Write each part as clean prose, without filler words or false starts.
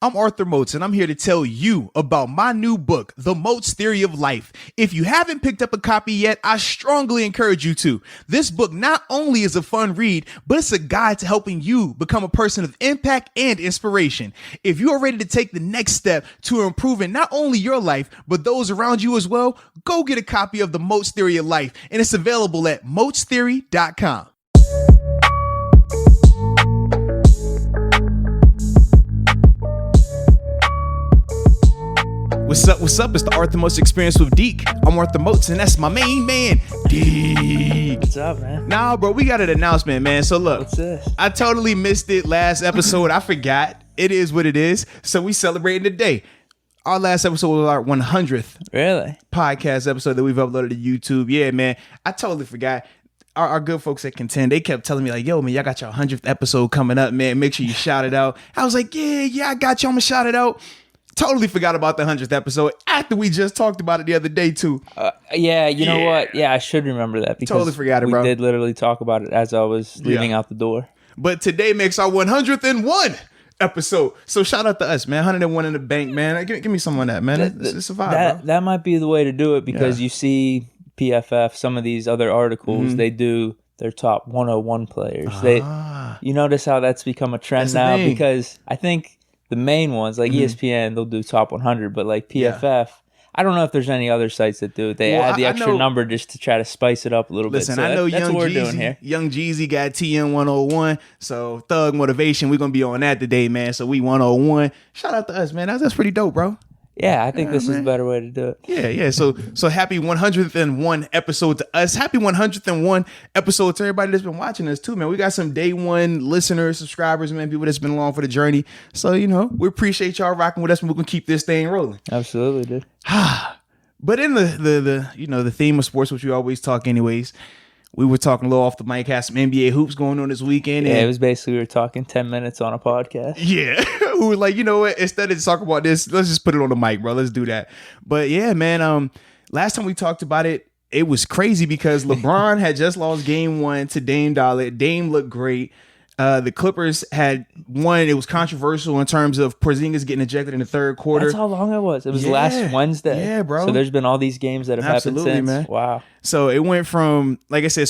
I'm Arthur Moats, and I'm here to tell you about my new book, The Moats Theory of Life. If you haven't picked up a copy yet, I strongly encourage you to. This book not only is a fun read, but it's a guide to helping you become a person of impact and inspiration. If you are ready to take the next step to improving not only your life, but those around you as well, go get a copy of The Moats Theory of Life, and it's available at moatstheory.com. What's up? It's the Arthur Moats Experience with Deke. I'm Arthur Moats, and that's my main man, Deke. What's up, man? Nah, bro, we got an announcement, man. So look, What's this? I totally missed it last episode. I forgot. It is what it is. So we celebrating today. Our last episode was our 100th podcast episode that we've uploaded to YouTube. Yeah, man. I totally forgot. Our good folks at Contend, they kept telling me like, yo, man, y'all got your 100th episode coming up, man. Make sure you shout it out. I was like, yeah, I got you. I'm going to shout it out. Totally forgot about the 100th episode after we just talked about it the other day, too. Yeah, you know what? Yeah, I should remember that because totally forgot it, bro. We did literally talk about it as I was leaving out the door. But today makes our 101 episode. So shout out to us, man. 101 in the bank, man. Give me some on that, man. It's a vibe, bro. That might be the way to do it because you see PFF, some of these other articles, they do their top 101 players. You notice how that's become a trend now because I think the main ones, like ESPN, they'll do top 100, but like PFF, I don't know if there's any other sites that do it. They add the extra number just to try to spice it up a little bit. So I know that's Young what we're Jeezy, doing here. Young Jeezy got TN 101, so Thug Motivation, we're going to be on that today, man. So we 101. Shout out to us, man. That's pretty dope, bro. Yeah, I think this is a better way to do it. Yeah. So happy 101 episode to us. Happy 101 episode to everybody that's been watching us too, man. We got some day one listeners, subscribers, man, people that's been along for the journey. So, we appreciate y'all rocking with us, and we're going to keep this thing rolling. Absolutely, dude. But in the theme of sports, which we always talk anyways, we were talking a little off the mic, had some NBA hoops going on this weekend. Yeah, it was basically we were talking 10 minutes on a podcast. Yeah. We were like, you know what? Instead of talking about this, let's just put it on the mic, bro. Let's do that. But yeah, man, last time we talked about it, it was crazy because LeBron had just lost game 1 to Dame Dollar. Dame looked great. The Clippers had won. It was controversial in terms of Porzingis getting ejected in the third quarter. That's how long it was. It was last Wednesday. Yeah, bro. So there's been all these games that have happened since. Man. Wow. So it went from, like I said,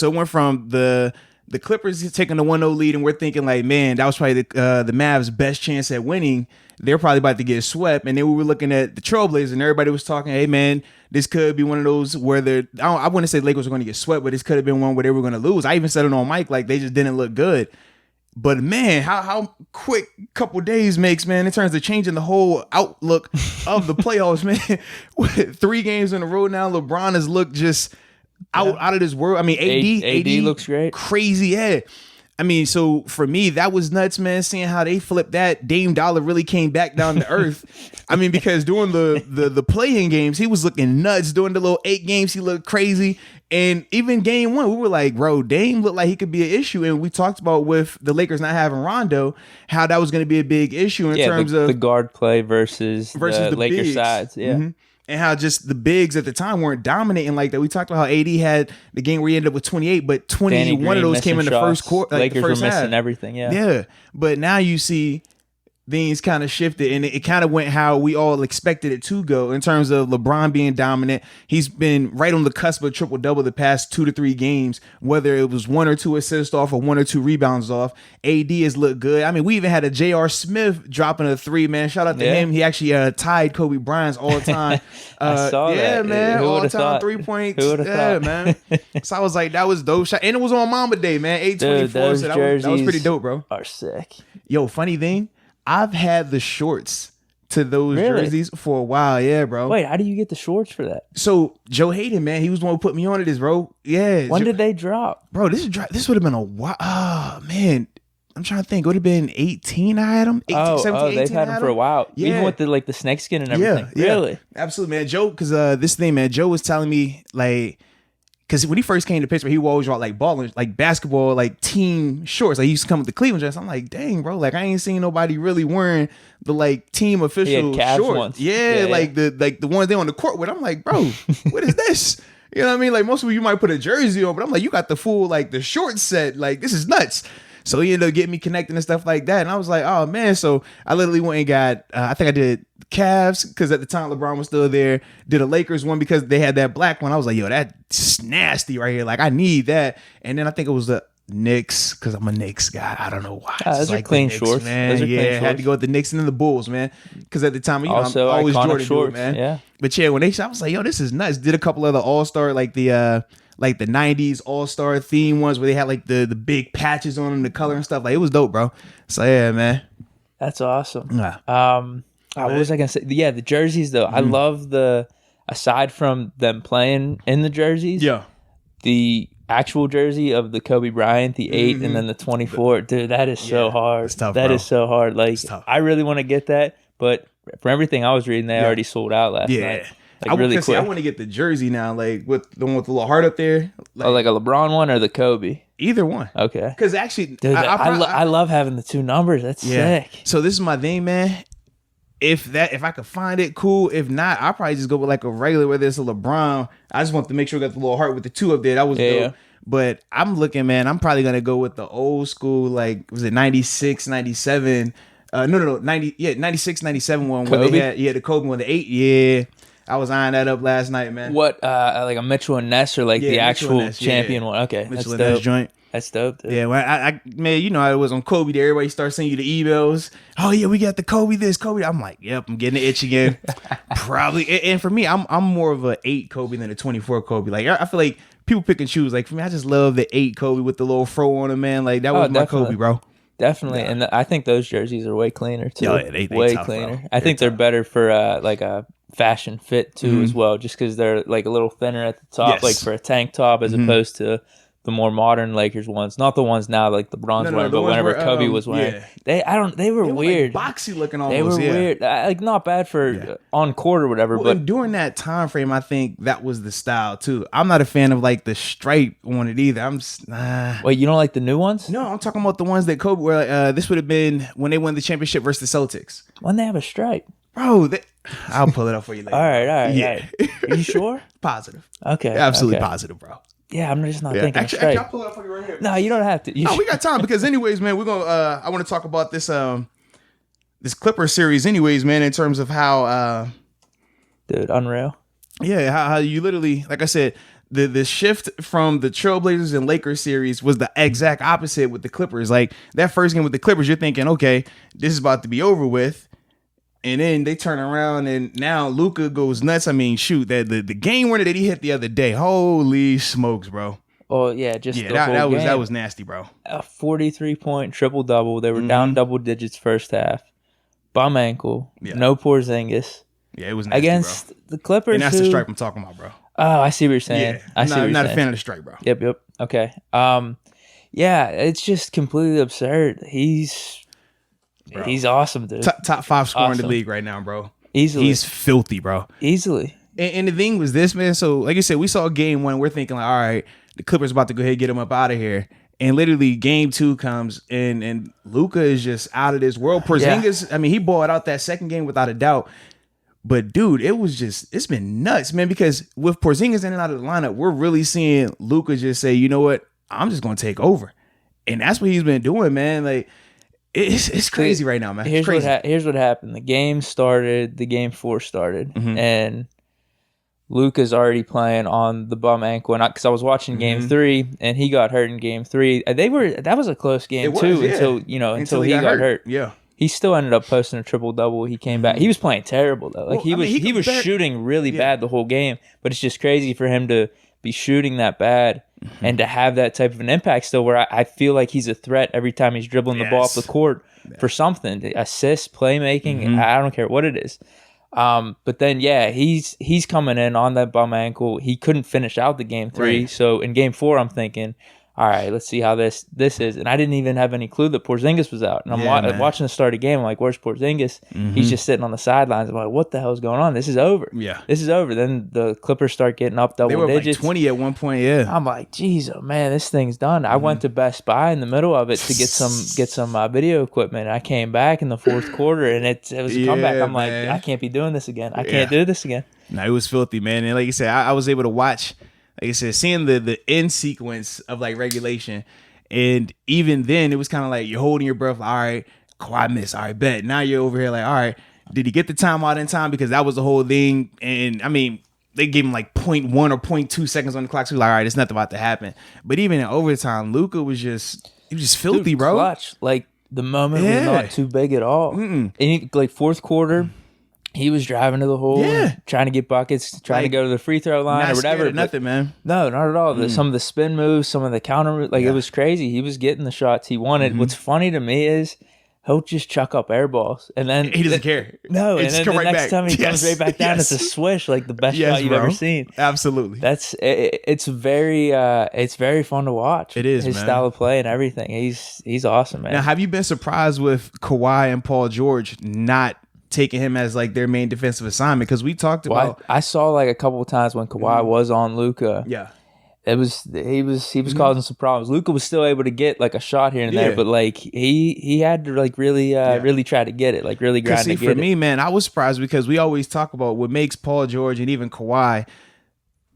the Clippers taking the 1-0 lead, and we're thinking like, man, that was probably the Mavs' best chance at winning. They're probably about to get swept. And then we were looking at the Trailblazers, and everybody was talking, hey, man, this could be one of those where I wouldn't say the Lakers were going to get swept, but this could have been one where they were going to lose. I even said it on mic, like they just didn't look good. But man, how quick couple days makes, man, in terms of changing the whole outlook of the playoffs, man. With 3 games in a row now, LeBron has looked just out of this world. I mean, AD looks great. Crazy, yeah. I mean, so for me, that was nuts, man, seeing how they flipped that. Dame Dollar really came back down to earth. I mean, because during the play-in games, he was looking nuts. During the little 8 games, he looked crazy. And even game 1, we were like, bro, Dame looked like he could be an issue. And we talked about with the Lakers not having Rondo, how that was going to be a big issue in terms of the guard play versus the Lakers bigs. Sides. Yeah. Mm-hmm. And how just the bigs at the time weren't dominating like that. We talked about how AD had the game where he ended up with 28, but 21 of those came in the first quarter. Lakers were missing everything, Yeah. But now you see things kind of shifted, and it kind of went how we all expected it to go in terms of LeBron being dominant. He's been right on the cusp of triple-double the past 2 to 3 games, whether it was 1 or 2 assists off or 1 or 2 rebounds off. AD has looked good. I mean, we even had a J.R. Smith dropping a 3, man. Shout out to him. He actually tied Kobe Bryant's all-time. I saw that. Yeah, man. All-time 3-point. Thought? Man. So I was like, that was dope shot. And it was on Mamba Day, man. 8/24. So that was pretty dope, bro. Are sick. Yo, funny thing. I've had the shorts to those jerseys for a while. Yeah, bro. Wait, how do you get the shorts for that? So Joe Hayden, man, he was the one who put me on to this, bro. Yeah. When did they drop? Bro, this would have been a while. Oh, man. I'm trying to think. It would have been 18 I had them. 17, 18 they've had them for a while. Yeah. Even with the snake skin and everything. Yeah. Really? Absolutely, man. Joe, because this thing, man, Joe was telling me, like, because when he first came to Pittsburgh, he would always rock like ball, like basketball, like team shorts. Like he used to come with the Cleveland dress. I'm like, dang, bro, like I ain't seen nobody really wearing the like team official shorts. Ones. Yeah, like the ones they on the court with. I'm like, bro, what is this? You know what I mean? Like most of you might put a jersey on, but I'm like, you got the full like the short set. Like this is nuts. So he ended up getting me connected and stuff like that. And I was like, oh man. So I literally went and got, I think I did Cavs because at the time LeBron was still there. Did a Lakers one because they had that black one. I was like, yo, that's nasty right here. Like I need that. And then I think it was the Knicks because I'm a Knicks guy. I don't know why. Those are clean shorts, man. Yeah, had to go with the Knicks and then the Bulls, man. Because at the time, you know, also, I'm always Jordan shorts, dude, man. Yeah. But yeah, when I was like, yo, this is nuts. Did a couple of the All-Star, like the 90s All-Star theme ones where they had like the big patches on them, the color and stuff. Like it was dope, bro. So yeah, man. That's awesome. Yeah. What was I gonna say? Yeah, the jerseys though. I love aside from them playing in the jerseys. Yeah. The actual jersey of the Kobe Bryant, the 8 and then the 24. Dude, that is so hard. It's tough, That is so hard. Like I really want to get that, but from everything I was reading, they already sold out last night. Like really quick. I want to get the jersey now, like with the one with the little heart up there. Like a LeBron one or the Kobe? Either one. Okay. Because actually, dude, I love having the two numbers. That's sick. So this is my thing, man. If I could find it, cool. If not, I'll probably just go with like a regular, whether it's a LeBron. I just want to make sure we got the little heart with the 2 up there. That was dope. But I'm looking, man, I'm probably going to go with the old school, like, was it 96, 97? No, 96, 97 one. Kobe? Where they had, the Kobe one, the 8. Yeah. I was eyeing that up last night, man. What, like a Mitchell and Ness or like the actual champion one? Okay, Mitchell and Ness joint. That's dope, dude. Yeah, well, I man, you know how it was on Kobe Day. Everybody starts sending you the emails. Oh yeah, we got the Kobe this, Kobe. I'm like, yep, I'm getting the itch again. Probably. And for me, I'm more of a 8 Kobe than a 24 Kobe. Like I feel like people pick and choose. Like for me, I just love the 8 Kobe with the little fro on him, man. Like that was my Kobe, bro. Definitely, and I think those jerseys are way cleaner too. Oh, yeah, they way tough, cleaner. Bro. I think they're better for like a fashion fit too, as well, just because they're like a little thinner at the top, like for a tank top, as opposed to the more modern Lakers ones. Not the ones now, like the bronze wearing, but whenever Kobe was wearing, they were weird, like boxy looking almost. They were weird, like not bad for on court or whatever. Well, but during that time frame, I think that was the style too. I'm not a fan of like the stripe on it either. I'm just, Wait, you don't like the new ones? No, I'm talking about the ones that Kobe were. This would have been when they won the championship versus the Celtics. When they have a stripe, bro. I'll pull it up for you later. All right. Are you sure? Positive. Okay. Absolutely positive, bro. Yeah, I'm just not thinking actually, I'll pull it up for you right here. No, you don't have to. No, we got time because anyways, man, we're gonna I want to talk about this this Clipper series anyways, man, in terms of how dude, unreal. Yeah, how you literally, like I said, the shift from the Trailblazers and Lakers series was the exact opposite with the Clippers. Like that first game with the Clippers, you're thinking, okay, this is about to be over with. And then they turn around and now Luka goes nuts. I mean, shoot, that the game winner that he hit the other day. Holy smokes, bro. Oh yeah, that was nasty, bro. A 43-point triple double. They were down double digits first half. Bum ankle. Yeah. No Porzingis. Yeah, it was nasty, against bro. The Clippers. And that's the stripe I'm talking about, bro. Oh, I see what you're saying. Yeah, I'm not a fan of the stripe, bro. Yep. Okay. Yeah, it's just completely absurd. He's awesome, dude. Top 5 scorer in the league right now, bro. Easily. He's filthy, bro. Easily. And the thing was this, man. So, like I said, we saw game 1. We're thinking, like, all right, the Clippers about to go ahead and get him up out of here. And literally, game 2 comes, and Luka is just out of this world. Porzingis, I mean, he balled out that second game without a doubt. But, dude, it's been nuts, man, because with Porzingis in and out of the lineup, we're really seeing Luka just say, you know what, I'm just going to take over. And that's what he's been doing, man. Like, it's crazy right now, man. Here's what happened. The game 4 started, and Luka's already playing on the bum ankle. And because I was watching game 3, and he got hurt in game 3. That was a close game too, until he got hurt. Yeah. He still ended up posting a triple double. He came back. He was playing terrible though. Like he was shooting really bad the whole game. But it's just crazy for him to be shooting that bad and to have that type of an impact still, where I feel like he's a threat every time he's dribbling the ball off the court for something, assist, playmaking. I don't care what it is. But then he's coming in on that bum ankle. He couldn't finish out the game 3. Right. So in game 4, I'm thinking, all right, let's see how this is. And I didn't even have any clue that Porzingis was out. And I'm watching the start of the game. I'm like, where's Porzingis? He's just sitting on the sidelines. I'm like, what the hell is going on? This is over. Yeah. This is over. Then the Clippers start getting up double digits. They were like 20 at one point, yeah. I'm like, geez, oh man, this thing's done. I went to Best Buy in the middle of it to get some video equipment. And I came back in the 4th quarter, and it was a comeback. I'm like, I can't be doing this again. I can't do this again. No, it was filthy, man. And like you said, I was able to watch, like I said, seeing the end sequence of like regulation. And even then, it was kind of like you're holding your breath. Like, all right, Kawhi missed. All right, bet. Now you're over here like, all right, did he get the timeout in time? Because that was the whole thing. And I mean, they gave him like 0.1 or 0.2 seconds on the clock. So like, all right, it's nothing about to happen. But even in overtime, Luka was just filthy, bro. Clutch. Like the moment was not too big at all. And like fourth quarter, he was driving to the hole, trying to get buckets, trying to go to the free throw line or whatever. Nothing, man. No, not at all. Some of the spin moves, some of the counter, it was crazy. He was getting the shots he wanted. What's funny to me is he'll just chuck up air balls, and then he doesn't care. No, and then the next time he comes right back down, it's a swish, like the best shot you've ever seen. Absolutely. It's very fun to watch. It is, his man. style of play and everything. He's awesome, man. Now, have you been surprised with Kawhi and Paul George not taking him as like their main defensive assignment? Because we talked about. I saw like a couple of times when Kawhi was on Luka. Yeah. He was causing some problems. Luka was still able to get like a shot here and there, but like he had to like really try to get it, like really grind to get it. For me, man, I was surprised because we always talk about what makes Paul George and even Kawhi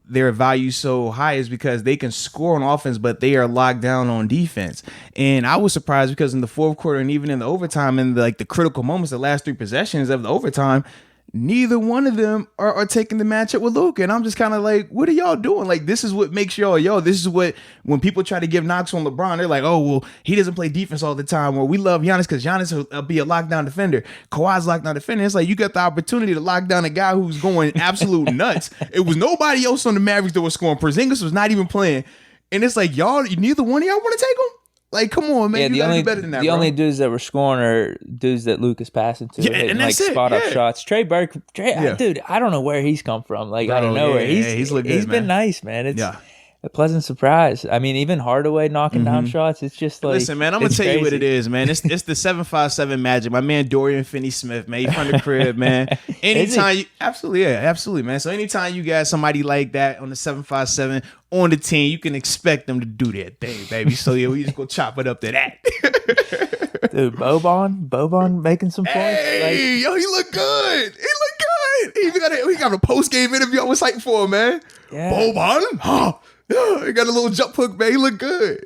their value so high is because they can score on offense, but they are locked down on defense. And I was surprised because in the fourth quarter and even in the overtime and the critical moments, the last 3 possessions of the overtime, neither one of them are taking the matchup with Luka. And I'm just kind of like, what are y'all doing? Like, this is what makes y'all, this is what, when people try to give knocks on LeBron, they're like, oh, well, he doesn't play defense all the time. Or we love Giannis because Giannis will be a lockdown defender. Kawhi's lockdown defender. It's like, you got the opportunity to lock down a guy who's going absolute nuts. It was nobody else on the Mavericks that was scoring. Porzingis was not even playing. And it's like, y'all, neither one of y'all want to take him? Like, come on, man. You gotta do better than that, the only dudes that were scoring are dudes that Luka's passing to, hitting like spot up shots. Trey Burke, dude, I don't know where he's come from. Like, I don't know where he's been nice, man. It's a pleasant surprise. I mean, even Hardaway knocking down shots. It's just like, listen, man, I'm gonna tell you what it is, man. It's the 757 Magic. My man Dorian Finney-Smith, man, he from the crib, man. Anytime you, absolutely, man. So anytime you got somebody like that on the 757 on the team, you can expect them to do their thing, baby. So yeah, we just go chop it up to that. Dude, Boban making some points. Hey, yo, he look good. He got a post game interview. I was hyped for him, man. Yeah. Boban, huh? Yeah, he got a little jump hook, man. He look good.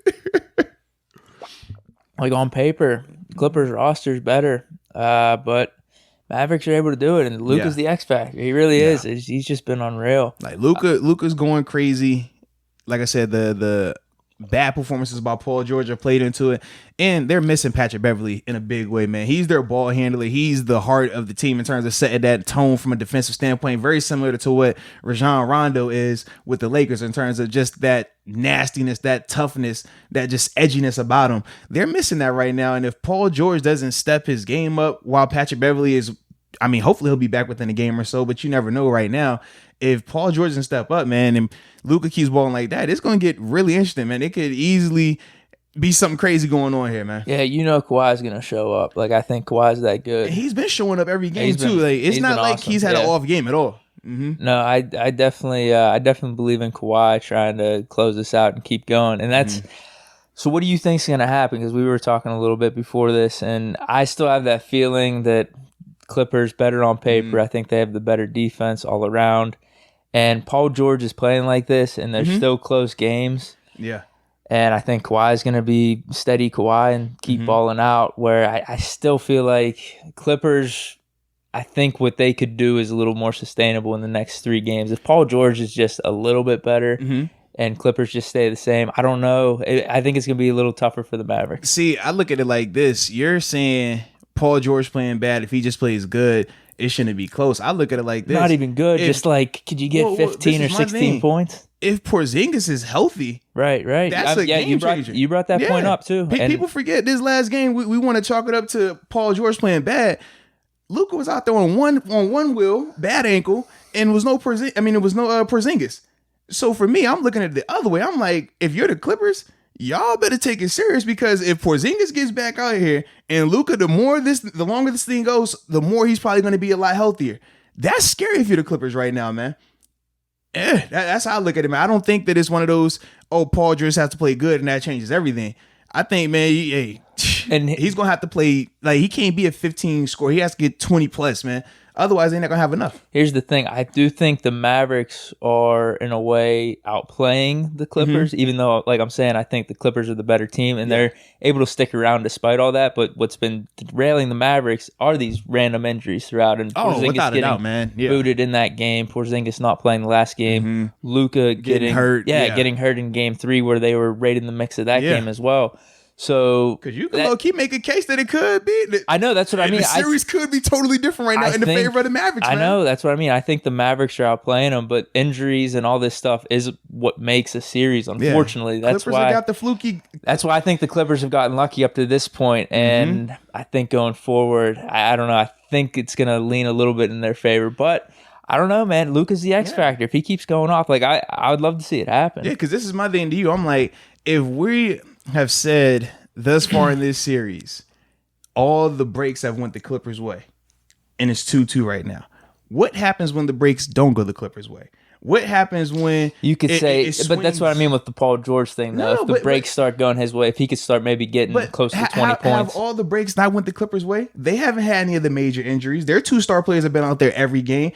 Like on paper, Clippers roster's better, but Mavericks are able to do it, and Luka's the X factor. He really is. He's just been unreal. Like Luka's going crazy. Like I said, the bad performances by Paul George have played into it, and they're missing Patrick Beverley in a big way, man. He's their ball handler. He's the heart of the team in terms of setting that tone from a defensive standpoint, very similar to what Rajon Rondo is with the Lakers in terms of just that nastiness, that toughness, that just edginess about him. They're missing that right now, and if Paul George doesn't step his game up while Patrick Beverley is, I mean, hopefully he'll be back within a game or so, but you never know right now. If Paul George doesn't step up, man, and Luka keeps balling like that, it's going to get really interesting, man. It could easily be something crazy going on here, man. Yeah, you know Kawhi's going to show up. Like, I think Kawhi's that good. And he's been showing up every game, too. Like, it's not like awesome. He's had an off game at all. Mm-hmm. No, I definitely believe in Kawhi trying to close this out and keep going. And that's so what do you think's going to happen? Because we were talking a little bit before this, and I still have that feeling that Clippers better on paper. I think they have the better defense all around. And Paul George is playing like this, and there's still close games. Yeah. And I think Kawhi is going to be steady Kawhi and keep balling out, where I still feel like Clippers, I think what they could do is a little more sustainable in the next 3 games. If Paul George is just a little bit better and Clippers just stay the same, I don't know. I think it's going to be a little tougher for the Mavericks. See, I look at it like this. You're saying Paul George playing bad. If he just plays good, it shouldn't be close. I look at it like this. Not even good. Just like, could you get 15 or 16 points? If Porzingis is healthy. Right. That's a game changer. You brought that point up, too. People forget this last game. We want to chalk it up to Paul George playing bad. Luka was out there on one wheel, bad ankle, and was no Porzingis. So for me, I'm looking at it the other way. I'm like, if you're the Clippers, y'all better take it serious, because if Porzingis gets back out here and Luka, the longer this thing goes, the more he's probably going to be a lot healthier. That's scary if you're the Clippers right now, man. That's how I look at it, man. I don't think that it's one of those, Paul George has to play good and that changes everything. I think, man, And he's gonna have to play like he can't be a 15 score. He has to get 20 plus, man. Otherwise, they're not gonna have enough. Here's the thing: I do think the Mavericks are, in a way, outplaying the Clippers. Even though, like I'm saying, I think the Clippers are the better team, and they're able to stick around despite all that. But what's been derailing the Mavericks are these random injuries throughout, and Porzingis without a doubt, man. Booted in that game. Porzingis not playing the last game. Luka getting hurt. Getting hurt in Game 3, where they were right in the mix of that game as well. So, because you can low-key make a case that it could be. I know, that's what I mean. The series could be totally different right now in the favor of the Mavericks. I know, that's what I mean. I think the Mavericks are outplaying them, but injuries and all this stuff is what makes a series. Unfortunately, that's Clippers why have got the fluky. That's why I think the Clippers have gotten lucky up to this point, and I think going forward, I don't know. I think it's going to lean a little bit in their favor, but. I don't know, man. Luka's the X factor. If he keeps going off, like I would love to see it happen. Yeah, because this is my thing to you. I'm like, if we have said thus far in this series, all the breaks have went the Clippers' way, and it's 2-2 right now. What happens when the breaks don't go the Clippers' way? What happens when you could say, but that's what I mean with the Paul George thing, though. If the breaks start going his way, if he could start maybe getting close to 20 points. Have all the breaks not went the Clippers' way? They haven't had any of the major injuries. Their 2 star players have been out there every game.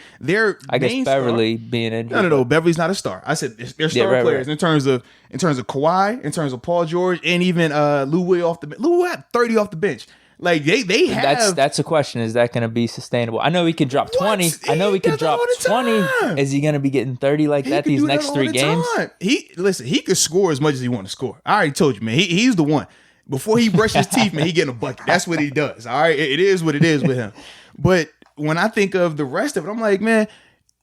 I guess Beverly being injured. No. Beverly's not a star. I said they're star players in terms of Kawhi, in terms of Paul George, and even Lou Will off the bench. Lou had 30 off the bench. Like they have. That's a question. Is that going to be sustainable? I know he could drop 20. I know he could drop 20. Is he going to be getting 30 like that these next 3 games? He could score as much as he want to score. I already told you, man. He's the one. Before he brushes his teeth, man, he getting a bucket. That's what he does. All right, it is what it is with him. But when I think of the rest of it, I'm like, man.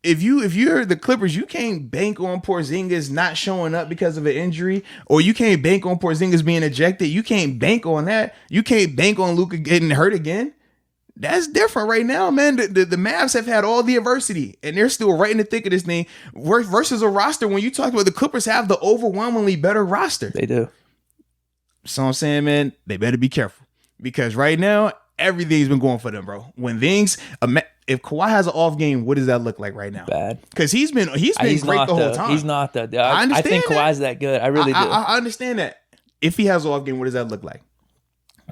If you're the Clippers, you can't bank on Porzingis not showing up because of an injury, or you can't bank on Porzingis being ejected. You can't bank on that. You can't bank on Luka getting hurt again. That's different right now, man. The Mavs have had all the adversity, and they're still right in the thick of this thing versus a roster. When you talk about the Clippers have the overwhelmingly better roster. They do. So I'm saying, man, they better be careful, because right now, everything's been going for them, bro. When things... If Kawhi has an off game, what does that look like right now? Bad. Because he's been great the whole time. He's not though. I think Kawhi's that good. I really do. I understand that. If he has an off game, what does that look like?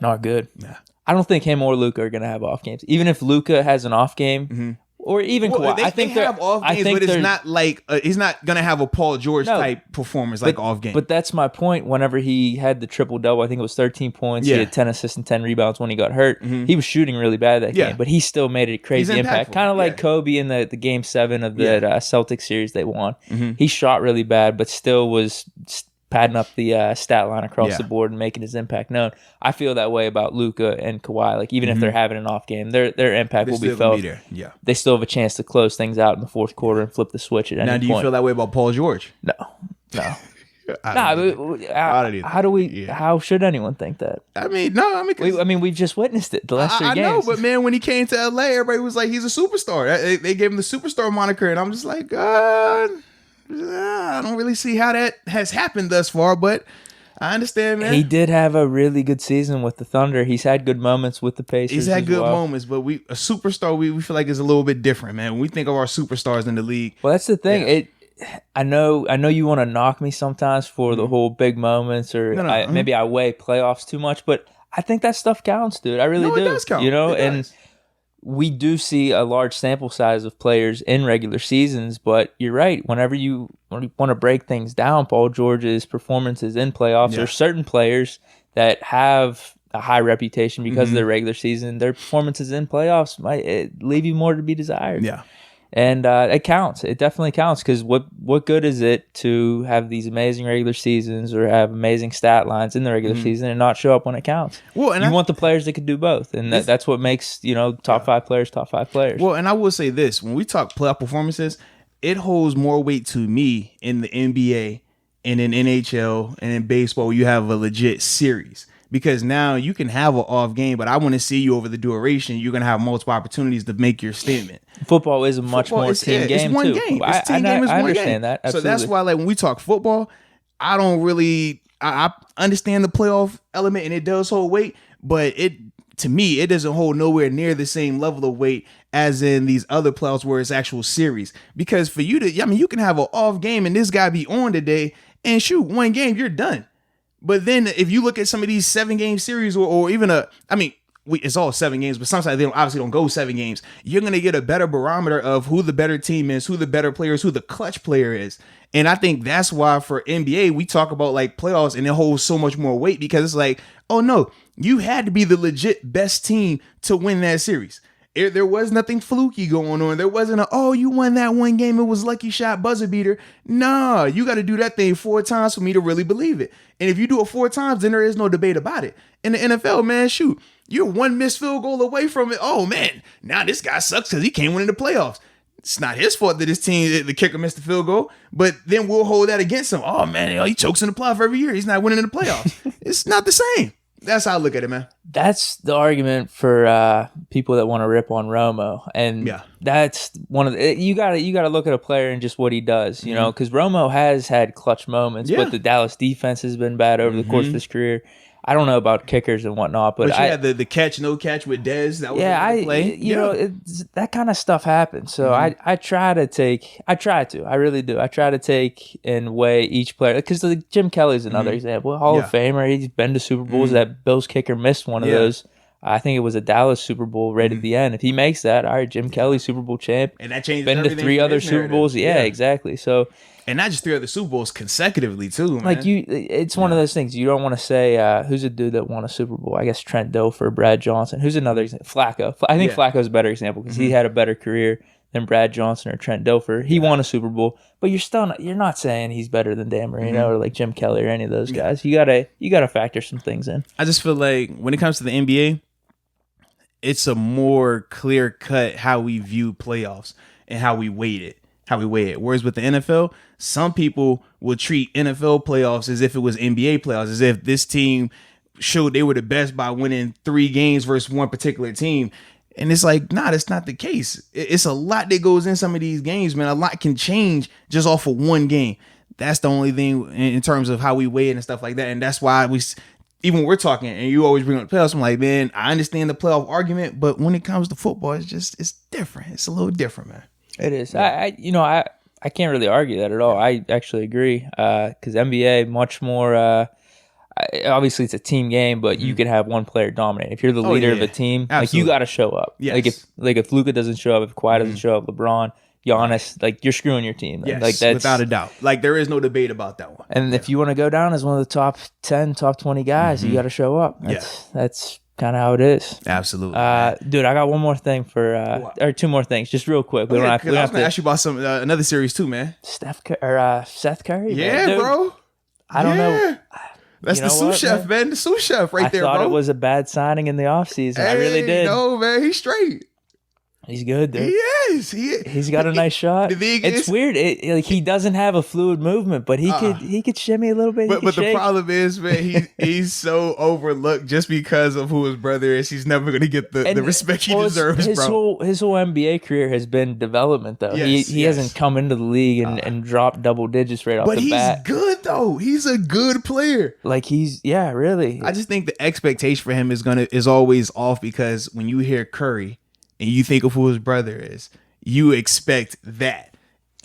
Not good. Yeah. I don't think him or Luka are going to have off games. Even if Luka has an off game, or even Kawhi, I think they have off games, but it's not like he's not going to have a Paul George type performance like off game. But that's my point. Whenever he had the triple double, I think it was 13 points. He had 10 assists and 10 rebounds when he got hurt. He was shooting really bad that game, but he still made a crazy impact. Kind of like Kobe in the Game 7 of the Celtics series they won. He shot really bad, but still was padding up the stat line across the board and making his impact known. I feel that way about Luka and Kawhi. Like, even if they're having an off game, their impact will be felt. Yeah, they still have a chance to close things out in the fourth quarter and flip the switch at any point. Now, do you feel that way about Paul George? No. How should anyone think that? We've just witnessed it the last 3 games. I know, but man, when he came to LA, everybody was like, he's a superstar. They gave him the superstar moniker, and I'm just like, I don't really see how that has happened thus far, but I understand, man. He did have a really good season with the Thunder. He's had good moments with the Pacers. He's had good moments, but a superstar we feel like is a little bit different, man. When we think of our superstars in the league. Well, that's the thing. I know you want to knock me sometimes for the whole big moments, or maybe I weigh playoffs too much, but I think that stuff counts, dude. I really do. It does count. And we do see a large sample size of players in regular seasons, but you're right. Whenever you want to break things down, Paul George's performances in playoffs, there's certain players that have a high reputation because of their regular season. Their performances in playoffs might leave you more to be desired. Yeah. And it counts. It definitely counts, because what good is it to have these amazing regular seasons or have amazing stat lines in the regular season and not show up when it counts? Well, and you want the players that can do both, and that's what makes top 5 players top 5 players. Well, and I will say this: when we talk playoff performances, it holds more weight to me in the NBA and in NHL and in baseball where you have a legit series. Because now you can have an off game, but I want to see you over the duration. You're going to have multiple opportunities to make your statement. Football is a much more team game, it's one too. Game. It's team game is I one understand game. that. Absolutely. So that's why, like, when we talk football, I don't really... I understand the playoff element, and it does hold weight, but to me, it doesn't hold nowhere near the same level of weight as in these other playoffs where it's actual series. Because for you you can have an off game, and this guy be on today, and shoot, one game, you're done. But then if you look at some of these 7-game series or even it's all 7 games, but sometimes they obviously don't go 7 games. You're going to get a better barometer of who the better team is, who the better player is, who the clutch player is. And I think that's why for NBA, we talk about like playoffs and it holds so much more weight because it's like, oh no, you had to be the legit best team to win that series. There was nothing fluky going on. There wasn't you won that one game. It was lucky shot, buzzer beater. Nah, you got to do that thing 4 times for me to really believe it. And if you do it 4 times, then there is no debate about it. In the NFL, man, shoot, you're 1 missed field goal away from it. Oh man, now this guy sucks because he can't win in the playoffs. It's not his fault that his team, the kicker, missed the field goal, but then we'll hold that against him. Oh man, he chokes in the playoff every year. He's not winning in the playoffs. It's not the same. That's how I look at it, man. That's the argument for people that want to rip on Romo, and that's one of the, you got to look at a player and just what he does, you know, because Romo has had clutch moments, but the Dallas defense has been bad over the course of his career. I don't know about kickers and whatnot, but you had the catch, no catch with Dez. That was play. You know, that kind of stuff happens. So I really do. I try to take and weigh each player because Jim Kelly's another example, Hall of Famer. He's been to Super Bowls. That Bills kicker missed one of those. I think it was a Dallas Super Bowl right at the end. If he makes that, all right, Jim Kelly, Super Bowl champ, and that changes been to 3 other Super Bowls. Yeah, exactly. So. And not just 3 other Super Bowls consecutively too, man. Like it's one of those things you don't want to say. Who's a dude that won a Super Bowl? I guess Trent Dilfer, Brad Johnson. Who's another example? Flacco. I think Flacco's a better example because he had a better career than Brad Johnson or Trent Dilfer. He won a Super Bowl, but you're not saying he's better than Dan Marino or like Jim Kelly or any of those guys. You gotta factor some things in. I just feel like when it comes to the NBA, it's a more clear cut how we view playoffs and how we weight it. Whereas with the NFL, some people will treat NFL playoffs as if it was NBA playoffs, as if this team showed they were the best by winning 3 games versus one particular team. And it's like, nah, that's not the case. It's a lot that goes in some of these games, man. A lot can change just off of one game. That's the only thing in terms of how we weigh it and stuff like that. And that's why even when we're talking and you always bring up the playoffs, I'm like, man, I understand the playoff argument, but when it comes to football, it's different. It's a little different, man. It is. Yeah. I can't really argue that at all. I actually agree because NBA much more. Obviously, it's a team game, but you can have one player dominate. If you're the leader of a team, like you got to show up. Yes. Like if Luka doesn't show up, if Kawhi doesn't show up, LeBron, Giannis, like you're screwing your team. Yes, like that's without a doubt. Like there is no debate about that one. And if you want to go down as one of the top 10, top 20 guys, you got to show up. That's kind of how it is. Absolutely. Dude, I got one more thing or 2 more things, just real quick. We I was going to ask you about some another series too, man. Seth Curry. Yeah, man. Dude, bro. I don't know. That's the sous chef, man. The sous chef right there, bro. I thought it was a bad signing in the offseason. Hey, I really did. No, man. He's straight. He's good, dude. He is. He's got a nice shot. It's weird. Like he doesn't have a fluid movement, but he could shimmy a little bit. But the problem is, man, he's so overlooked just because of who his brother is. He's never going to get the respect he deserves, his bro. His whole NBA career has been development, though. He hasn't come into the league and dropped double digits right off the bat. But he's good, though. He's a good player. Like really. I just think the expectation for him is always off because when you hear Curry and you think of who his brother is, you expect that.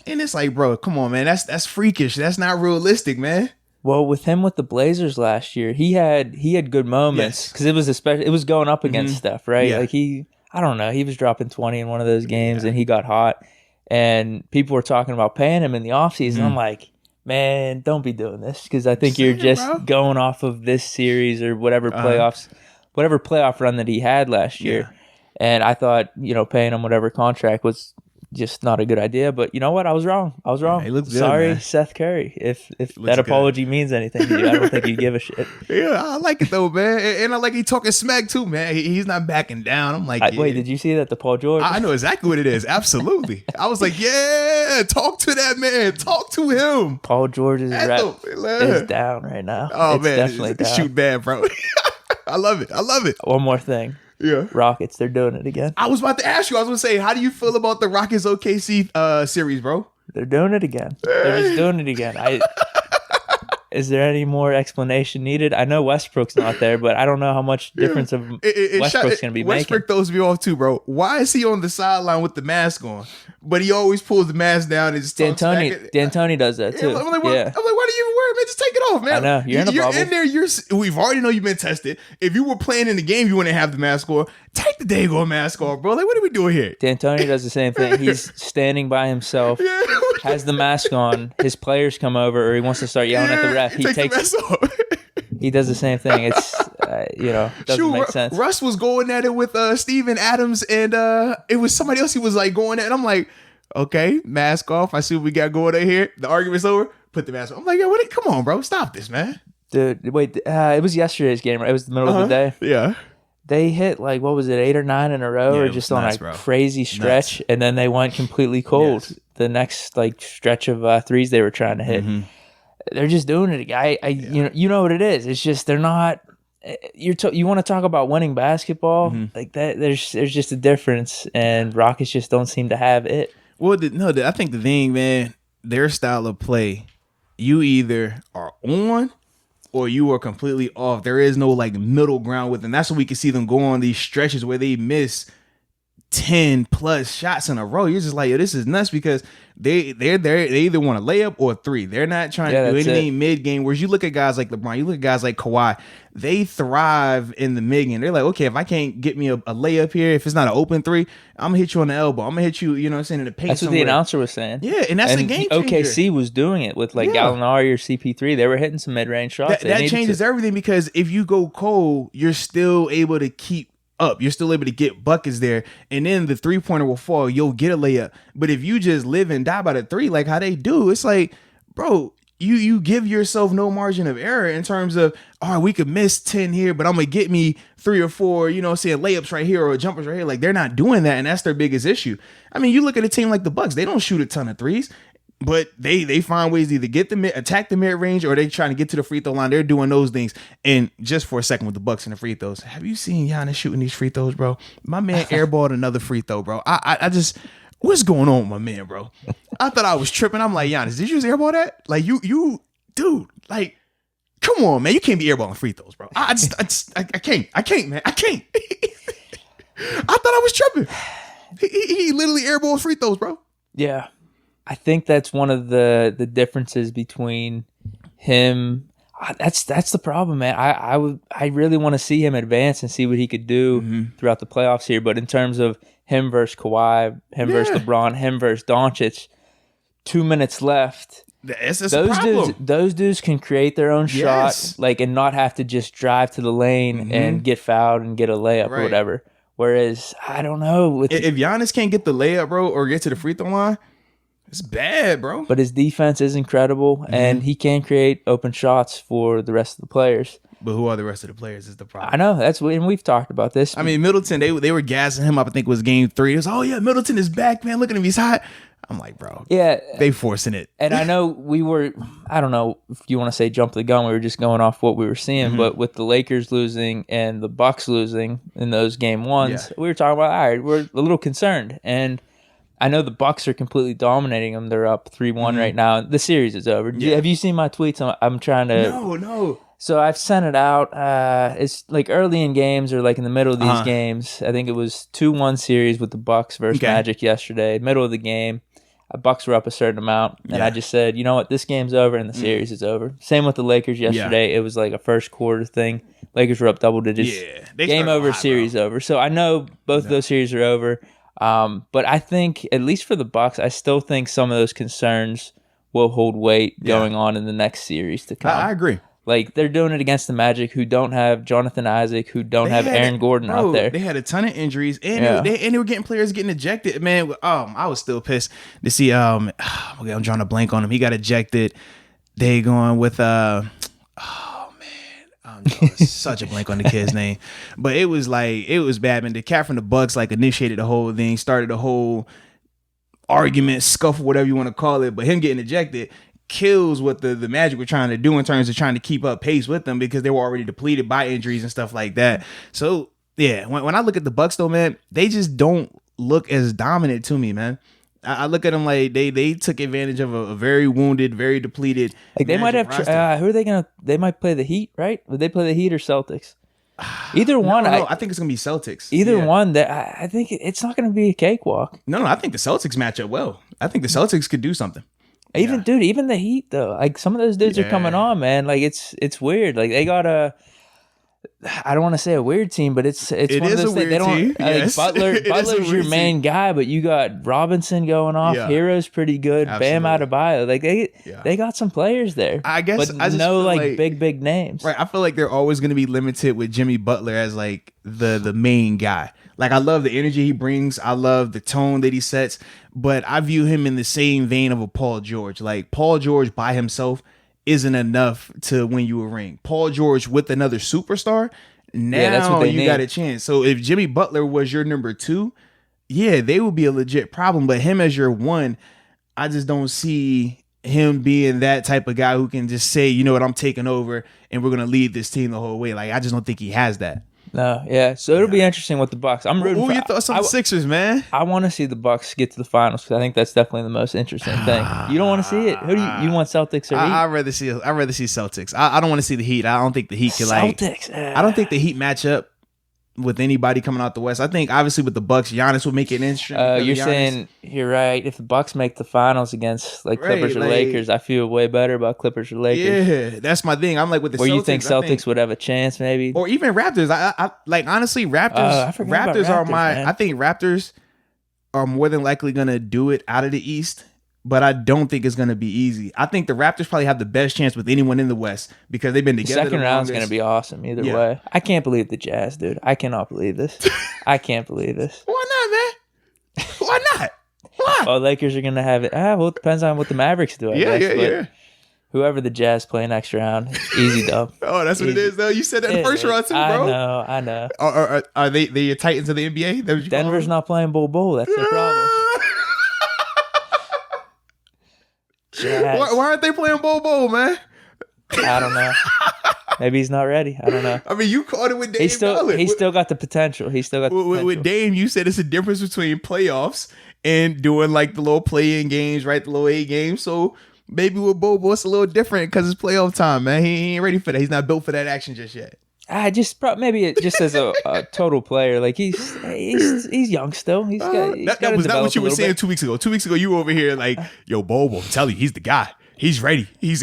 And it's like, bro, come on, man. That's freakish. That's not realistic, man. Well, with the Blazers last year, he had good moments because it was going up against Steph, right? Yeah. Like I don't know, he was dropping 20 in one of those games and he got hot. And people were talking about paying him in the offseason. I'm like, man, don't be doing this because I think you're just going off of this series or whatever playoff run that he had last year. Yeah. And I thought, paying him whatever contract was just not a good idea. But you know what? I was wrong. He looks good, Sorry, man. Seth Curry. If that apology means anything to you, I don't think you give a shit. Yeah, I like it though, man. And I like he talking smack too, man. He's not backing down. I'm like, wait, did you see that to Paul George? I know exactly what it is. Absolutely. I was like, yeah, talk to that man. Talk to him. Paul George's rep is down right now. Oh, it's man. Definitely down. Shoot bad, bro. I love it. One more thing. Yeah. Rockets, they're doing it again. I was about to ask you. I was going to say, how do you feel about the Rockets OKC series, bro? They're doing it again. They're just doing it again. Is there any more explanation needed? I know Westbrook's not there, but I don't know how much difference of Westbrook's going to be making. Westbrook throws me off too, bro. Why is he on the sideline with the mask on? But he always pulls the mask down and just talks back. D'Antoni does that too. I'm like, why do you even wear a man. Just take it off, man. I know. You're in a bubble. In there. We've already know you've been tested. If you were playing in the game, you wouldn't have the mask on. Take the daggone mask off, bro. Like, what are we doing here? D'Antoni does the same thing. He's standing by himself, has the mask on. His players come over, or he wants to start yelling at the ref. He takes the mask off. He does the same thing. It's doesn't make sense. Russ was going at it with Steven Adams, and it was somebody else he was like going at. And I'm like, okay, mask off. I see what we got going on here. The argument's over. Put the mask on. I'm like, yo, come on, bro. Stop this, man. Dude, wait. It was yesterday's game, right? It was the middle of the day. Yeah. They hit, like, what was it, 8 or 9 in a row, or just on a crazy stretch, and then they went completely cold. Yes. The next, like, stretch of threes they were trying to hit. Mm-hmm. They're just doing it. You know what it is. It's just they're not. You want to talk about winning basketball like that? There's just a difference, and Rockets just don't seem to have it. Well, I think the thing, man, their style of play, you either are on or you are completely off. There is no like middle ground with them. That's when we can see them go on these stretches where they miss 10 plus shots in a row. You're just like, yo, this is nuts, because they either want a layup or a three. They're not trying to do anything mid game. Whereas you look at guys like LeBron, you look at guys like Kawhi, they thrive in the mid game. They're like, okay, if I can't get me a layup here, if it's not an open three, I'm gonna hit you on the elbow. I'm gonna hit you, you know what I'm saying, in the paint. That's somewhere. What the announcer was saying. Yeah, and that's the game changer. OKC was doing it with like Gallinari or CP3. They were hitting some mid range shots. That changes everything, because if you go cold, you're still able to keep up. You're still able to get buckets there, and then the 3-pointer will fall. You'll get a layup. But if you just live and die by the three, like how they do, it's like, bro, you give yourself no margin of error in terms of, all right, we could miss 10 here, but I'm gonna get me 3 or 4, you know, saying layups right here or jumpers right here. Like, they're not doing that, and that's their biggest issue. I mean, you look at a team like the Bucks, they don't shoot a ton of threes, but they find ways to either attack the mid range, or they trying to get to the free throw line. They're doing those things. And just for a second with the Bucks and the free throws, have you seen Giannis shooting these free throws, bro? My man airballed another free throw, bro. I just, what's going on with my man, bro? I thought I was tripping. I'm like, Giannis, did you just airball that? Like, you, dude, like, come on, man. You can't be airballing free throws, bro. I can't, man. I can't. I thought I was tripping. He literally airballs free throws, bro. Yeah. I think that's one of the differences between him. That's the problem, man. I really want to see him advance and see what he could do throughout the playoffs here. But in terms of him versus Kawhi, him versus LeBron, him versus Doncic, 2 minutes left. Those dudes can create their own shot, like, and not have to just drive to the lane and get fouled and get a layup or whatever. Whereas I don't know, if Giannis can't get the layup, bro, or get to the free throw line, it's bad, bro. But his defense is incredible, and he can create open shots for the rest of the players. But who are the rest of the players is the problem. I know. And we've talked about this. I mean, Middleton, they were gassing him up. I think it was game 3. It was, oh, yeah, Middleton is back, man. Look at him. He's hot. I'm like, bro. Yeah. They forcing it. And I know I don't know if you want to say jump the gun. We were just going off what we were seeing. But with the Lakers losing and the Bucks losing in those game ones, we were talking about, all right, we're a little concerned. And I know the Bucks are completely dominating them. They're up 3-1 right now. The series is over. Yeah. Have you seen my tweets? I'm trying to... No. So I've sent it out. It's like early in games or like in the middle of these games. I think it was 2-1 series with the Bucks versus Magic yesterday. Middle of the game. Bucks were up a certain amount. And I just said, you know what? This game's over and the series is over. Same with the Lakers yesterday. It was like a first quarter thing. Lakers were up double digits. Yeah, game over, series over. So I know both of those series are over. But I think, at least for the Bucks, I still think some of those concerns will hold weight going on in the next series to come. I agree. Like, they're doing it against the Magic, who don't have Jonathan Isaac, who don't have Aaron Gordon out there. They had a ton of injuries, and they were getting players getting ejected. Man, I was still pissed to see. I'm drawing a blank on him. He got ejected. They going with such a blank on the kid's name, but it was bad, man. The cat from the Bucks like initiated the whole thing, started the whole argument, scuffle, whatever you want to call it. But him getting ejected kills what the Magic were trying to do in terms of trying to keep up pace with them, because they were already depleted by injuries and stuff like that. So yeah, when I look at the Bucks though, man, they just don't look as dominant to me, man. I look at them like they took advantage of a very wounded, very depleted. Like, they might have who are they gonna? They might play the Heat, right? Would they play the Heat or Celtics? Either one. No, I think it's gonna be Celtics. Either one. That I think it's not gonna be a cakewalk. No, I think the Celtics match up well. I think the Celtics could do something. Even the Heat though, like some of those dudes are coming on, man. Like it's weird. Like they got I don't want to say a weird team, but it's one of those things. They don't like Butler's your main guy, but you got Robinson going off. Yeah. Hero's pretty good. Absolutely. Bam Adebayo. Like they got some players there. I guess, but no like big names. Right. I feel like they're always going to be limited with Jimmy Butler as like the main guy. Like I love the energy he brings. I love the tone that he sets, but I view him in the same vein of a Paul George. Like Paul George by himself isn't enough to win you a ring. Paul George with another superstar, now that's what you got a chance. So if Jimmy Butler was your number 2, yeah, they would be a legit problem. But him as your 1, I just don't see him being that type of guy who can just say, you know what, I'm taking over and we're going to lead this team the whole way. Like, I just don't think he has that. No, yeah. So it'll be interesting with the Bucks. I'm rooting. What were your thoughts on the Sixers, man? I want to see the Bucks get to the finals because I think that's definitely the most interesting thing. You don't want to see it. Who do you want? Celtics or Heat? I'd rather see Celtics. I don't want to see the Heat. I don't think the Heat can Celtics. I don't think the Heat match up with anybody coming out the West. I think obviously with the Bucks, Giannis would make it interesting. You're saying you're right. If the Bucks make the finals against like Clippers or Lakers, I feel way better about Clippers or Lakers. Yeah, that's my thing. I'm like with the Where Celtics. You think Celtics would have a chance, maybe, or even Raptors. I like honestly Raptors. Raptors are my. Man. I think Raptors are more than likely gonna do it out of the East. But I don't think it's going to be easy. I think the Raptors probably have the best chance with anyone in the West because they've been together. The second round's going to be awesome either way. I can't believe the Jazz, dude. I cannot believe this. I can't believe this. Why not, man? Why not? Why? Well, Lakers are going to have it. Well, it depends on what the Mavericks do, I guess. Yeah. Whoever the Jazz play next round, easy dub. Oh, that's what it is, though. You said that in the first round, too, bro. I know. Are they the Titans of the NBA? Denver's not playing Bull. That's their problem. Why aren't they playing Bobo, man? I don't know. Maybe he's not ready. I don't know. I mean, you caught it with Dame. He's still got the potential. With Dame, you said it's a difference between playoffs and doing like the little play-in games, right? The little 8 games. So maybe with Bobo, it's a little different because it's playoff time, man. He ain't ready for that. He's not built for that action just yet. Maybe just as a total player, like he's young still. That was not what you were saying 2 weeks ago. 2 weeks ago, you were over here like, yo, Bobo, I'm telling you, he's the guy. He's ready. He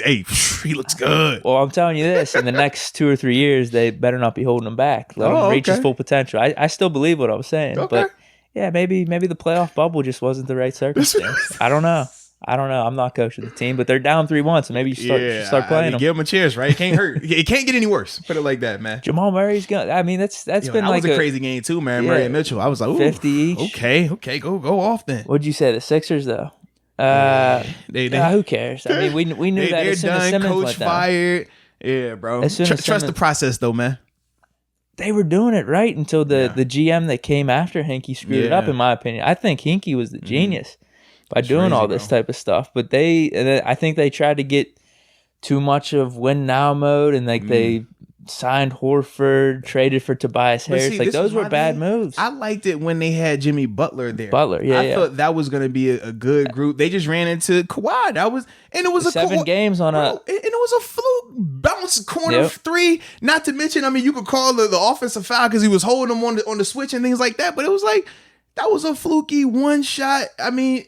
looks good. Well, I'm telling you this: in the next 2 or 3 years, they better not be holding him back. Let him reach his full potential. I still believe what I was saying, but yeah, maybe the playoff bubble just wasn't the right circumstance. I don't know. I'm not coaching the team, but they're down 3-1, so maybe you should start playing them. Give them a chance, right? It can't hurt. It can't get any worse. Put it like that, man. Jamal Murray's going. I mean, that's been that like was a crazy game too, man. Murray and Mitchell. I was like, ooh, 50 each. Okay, go off then. What'd you say? The Sixers though. Who cares? I mean, we knew that as soon as Simmons Coach went down. Fired. Yeah, bro. Trust the process though, man. They were doing it right until the GM that came after Hinkie screwed it up. In my opinion, I think Hinkie was the genius. By doing all this type of stuff, but I think they tried to get too much of win now mode, and like they signed Horford, traded for Tobias Harris. Like those were bad moves. I liked it when they had Jimmy Butler there. I thought that was going to be a good group. They just ran into Kawhi. It was 7 games on and it was a fluke bounce corner 3. Not to mention, I mean, you could call the offensive foul because he was holding them on the switch and things like that. But it was like that was a fluky one shot. I mean.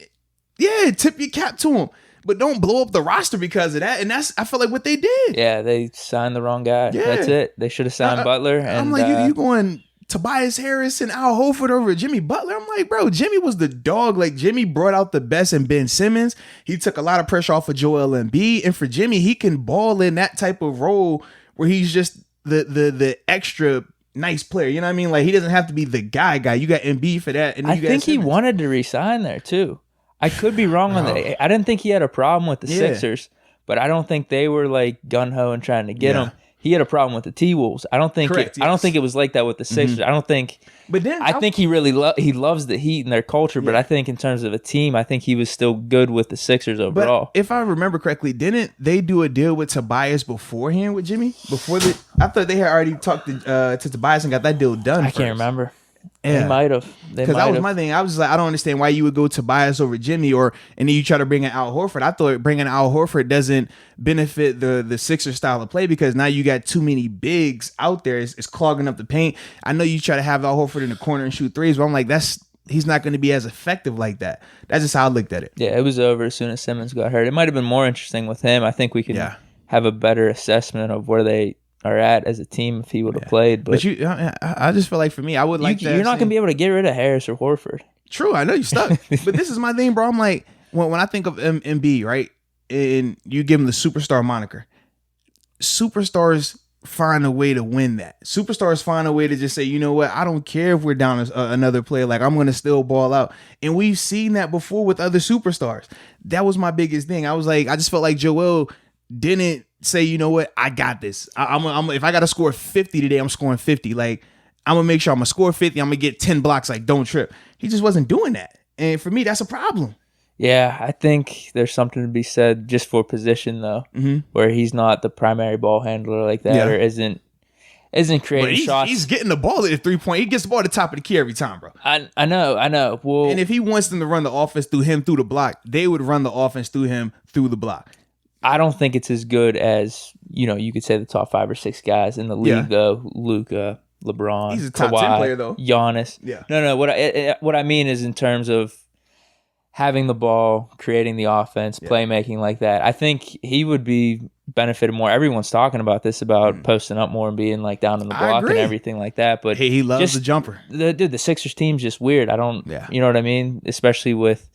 Yeah, tip your cap to him. But don't blow up the roster because of that. And that's, I feel like, what they did. Yeah, they signed the wrong guy. Yeah. That's it. They should have signed Butler. And I'm like, you going Tobias Harris and Al Horford over Jimmy Butler? I'm like, bro, Jimmy was the dog. Like, Jimmy brought out the best in Ben Simmons. He took a lot of pressure off of Joel Embiid. And for Jimmy, he can ball in that type of role where he's just the extra nice player. You know what I mean? Like, he doesn't have to be the guy. You got Embiid for that. And I think he wanted to resign there, too. I could be wrong on that. I didn't think he had a problem with the Sixers, but I don't think they were like gung-ho and trying to get him. He had a problem with the T-Wolves. I don't think it was like that with the Sixers. I don't think. But then I think he really he loves the Heat and their culture. But I think in terms of a team, I think he was still good with the Sixers overall. But if I remember correctly, didn't they do a deal with Tobias beforehand with Jimmy? I thought they had already talked to Tobias and got that deal done. I can't remember. Yeah. They might have. Because that was my thing. I was like, I don't understand why you would go Tobias over Jimmy, and then you try to bring in Al Horford. I thought bringing Al Horford doesn't benefit the Sixers style of play because now you got too many bigs out there. It's clogging up the paint. I know you try to have Al Horford in the corner and shoot threes, but I'm like, that's he's not going to be as effective like that. That's just how I looked at it. Yeah, it was over as soon as Simmons got hurt. It might have been more interesting with him. I think we could have a better assessment of where they are at as a team if he would have played. But I just feel like for me, I would like that. You're not going to be able to get rid of Harris or Horford. True, I know you're stuck. But this is my thing, bro. I'm like, when I think of Embiid, right, and you give him the superstar moniker, superstars find a way to win that. Superstars find a way to just say, you know what, I don't care if we're down another player, like I'm going to still ball out. And we've seen that before with other superstars. That was my biggest thing. I was like, I just felt like Joel didn't say, you know what, I got this. I'm if I got to score 50 today, I'm scoring 50. Like, I'm going to make sure I'm going to score 50. I'm going to get 10 blocks. Like, don't trip. He just wasn't doing that. And for me, that's a problem. Yeah, I think there's something to be said just for position, though, where he's not the primary ball handler like that or isn't creating shots. He's getting the ball at the 3-point. He gets the ball at the top of the key every time, bro. I know. Well, and if he wants them to run the offense through him through the block, they would run the offense through him through the block. I don't think it's as good as, you could say the top 5 or 6 guys in the league, though. Luka, LeBron, he's a top Kawhi, 10 player, though. Giannis. Yeah. No. What I mean is in terms of having the ball, creating the offense, playmaking like that. I think he would be benefited more. Everyone's talking about this, about posting up more and being like down in the block and everything like that. But he loves the jumper. The Sixers team's just weird. I don't, you know what I mean? Especially with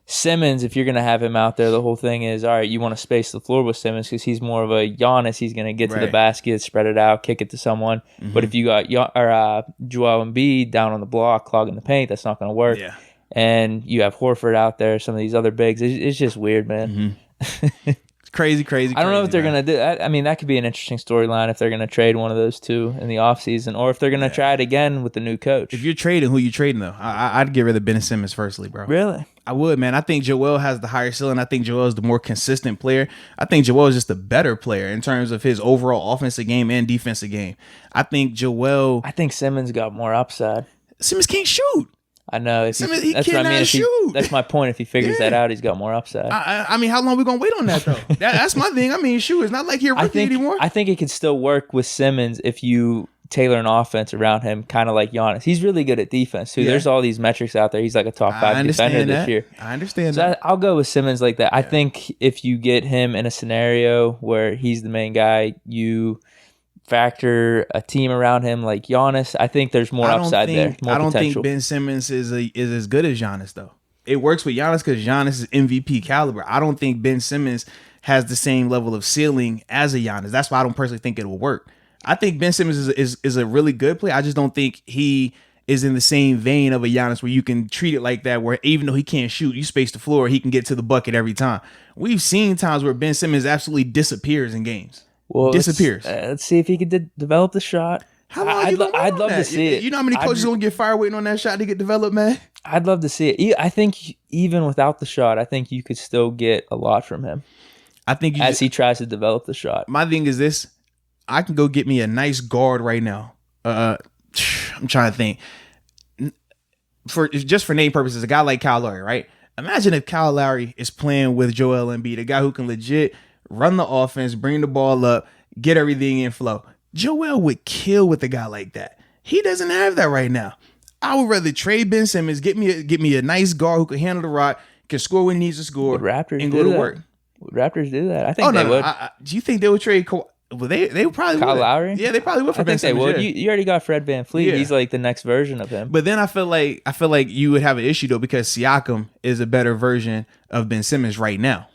Simmons, if you're going to have him out there, the whole thing is, all right, you want to space the floor with Simmons because he's more of a Giannis. He's going to get to the basket, spread it out, kick it to someone. But if you got Joel Embiid down on the block, clogging the paint, that's not going to work. Yeah. And you have Horford out there, some of these other bigs. It's just weird, man. It's crazy. I don't know if they're going to do that. I mean, that could be an interesting storyline if they're going to trade one of those two in the offseason, or if they're going to try it again with the new coach. If you're trading, who you trading, though? I'd get rid of Ben Simmons firstly, bro. Really? I would, man. I think Joel has the higher ceiling. I think Joel is the more consistent player. I think Joel is just a better player in terms of his overall offensive game and defensive game. I think Simmons got more upside. Simmons can't shoot. I know. He cannot shoot. That's my point. If he figures that out, he's got more upside. I mean, how long are we going to wait on that, though? That's my thing. I mean, shoot, it's not like he's a rookie anymore. I think it could still work with Simmons if you tailor an offense around him, kind of like Giannis. He's really good at defense, too. Yeah. There's all these metrics out there. He's like a top 5 defender this year. I understand that. I'll go with Simmons like that. Yeah. I think if you get him in a scenario where he's the main guy, you factor a team around him like Giannis, I think there's more upside there. More I don't potential. think Ben Simmons is as good as Giannis, though. It works with Giannis because Giannis is MVP caliber. I don't think Ben Simmons has the same level of ceiling as a Giannis. That's why I don't personally think it will work. I think Ben Simmons is a really good player. I just don't think he is in the same vein of a Giannis where you can treat it like that, where even though he can't shoot, you space the floor, he can get to the bucket every time. We've seen times where Ben Simmons absolutely disappears in games. Disappears. Let's see if he could develop the shot. How long I'd love to see it. You know how many coaches gonna get fired waiting on that shot to get developed, man? I'd love to see it. I think even without the shot, I think you could still get a lot from him. I think he tries to develop the shot. My thing is this: I can go get me a nice guard right now. I'm trying to think. For name purposes, a guy like Kyle Lowry, right? Imagine if Kyle Lowry is playing with Joel Embiid, a guy who can legit run the offense, bring the ball up, get everything in flow. Joel would kill with a guy like that. He doesn't have that right now. I would rather trade Ben Simmons, get me a nice guard who can handle the rock, can score when he needs to score, and go to work. Would Raptors do that? I think they would. Do you think they would trade Kawhi? Well, they probably Kyle would. Lowry? Yeah, they probably would for Ben Simmons. I think they would. You already got Fred VanVleet. Yeah. He's like the next version of him. But then I feel like you would have an issue though because Siakam is a better version of Ben Simmons right now.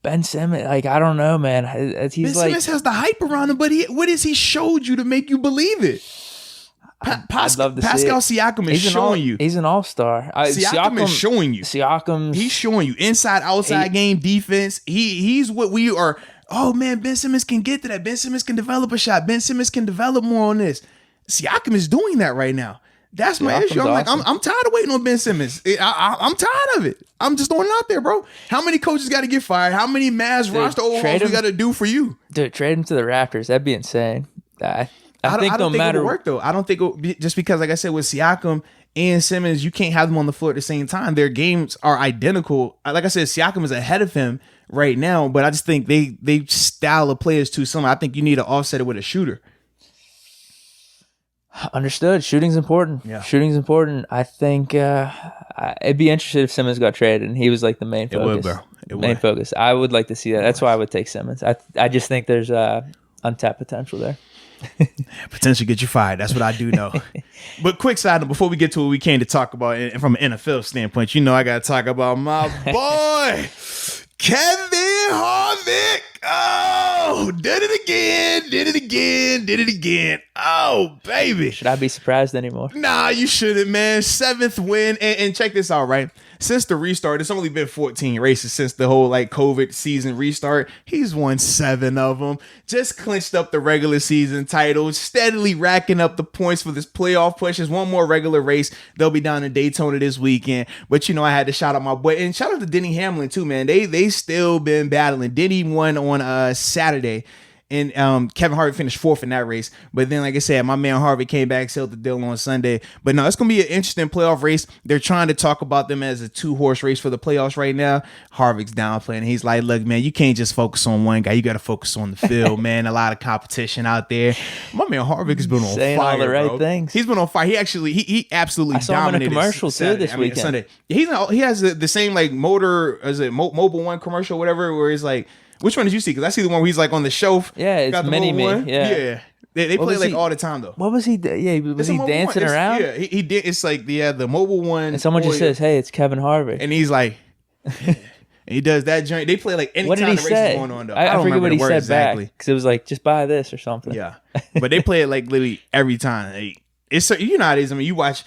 Ben Simmons, I don't know, man. Ben Simmons has the hype around him, but what has he showed you to make you believe it? I'd love to Pascal see it. Siakam is showing you. He's an all-star. Siakam is showing you. He's showing you inside, outside game defense. He's what we are. Oh man, Ben Simmons can get to that. Ben Simmons can develop a shot. Ben Simmons can develop more on this. Siakam is doing that right now. That's my issue. I'm like, I'm tired of waiting on Ben Simmons. I'm tired of it. I'm just throwing it out there, bro. How many coaches got to get fired? How many Mavs roster overhauls we got to do for you? Dude, trade him to the Raptors. That'd be insane. I don't think it'll work though. I don't think just because, like I said, with Siakam and Simmons, you can't have them on the floor at the same time. Their games are identical. Like I said, Siakam is ahead of him right now, but I just think they style of players too similar. I think you need to offset it with a shooter. Understood. Shooting's important. Yeah. Shooting's important. I think I'd be interested if Simmons got traded and he was like the main focus. It would, bro. It main would. focus. I would like to see that. That's why I would take Simmons. I just think there's untapped potential there. Potentially get you fired. That's what I do know. But quick side note, before we get to what we came to talk about, and from an NFL standpoint, you know I got to talk about my boy, Kevin Harvick. Oh, did it again. Oh, baby. Should I be surprised anymore? Nah, you shouldn't, man. 7th win. And check this out, right? Since the restart, it's only been 14 races since the whole COVID season restart. He's won 7 of them. Just clinched up the regular season title, steadily racking up the points for this playoff push. There's one more regular race. They'll be down in Daytona this weekend. But, I had to shout out my boy. And shout out to Denny Hamlin, too, man. They still been battling. Denny won on Saturday. And Kevin Harvick finished 4th in that race. But then, like I said, my man Harvick came back, sealed the deal on Sunday. But no, it's going to be an interesting playoff race. They're trying to talk about them as a 2-horse race for the playoffs right now. Harvick's downplaying. He's like, look, man, you can't just focus on one guy. You got to focus on the field, man. A lot of competition out there. My man Harvick has been on saying fire, all the right bro. things. He's been on fire. He absolutely I saw dominated. him in a commercial too this weekend. Sunday. He has the same motor, is it Mobile One commercial, whatever, where he's like, which one did you see? Because I see the one where he's like on the shelf. Yeah, it's Mini-Me. Yeah. They play all the time though. What was he? Yeah, was he dancing around? Yeah, he did. It's like the Mobile One. And someone just says, "Hey, it's Kevin Harvick," and he's like, and he does that joint. They play anytime what did he the race say? is going on though. I don't forget remember what he said exactly. back because it was like, just buy this or something. Yeah, but they play it literally every time. It's how it is. I mean, you watch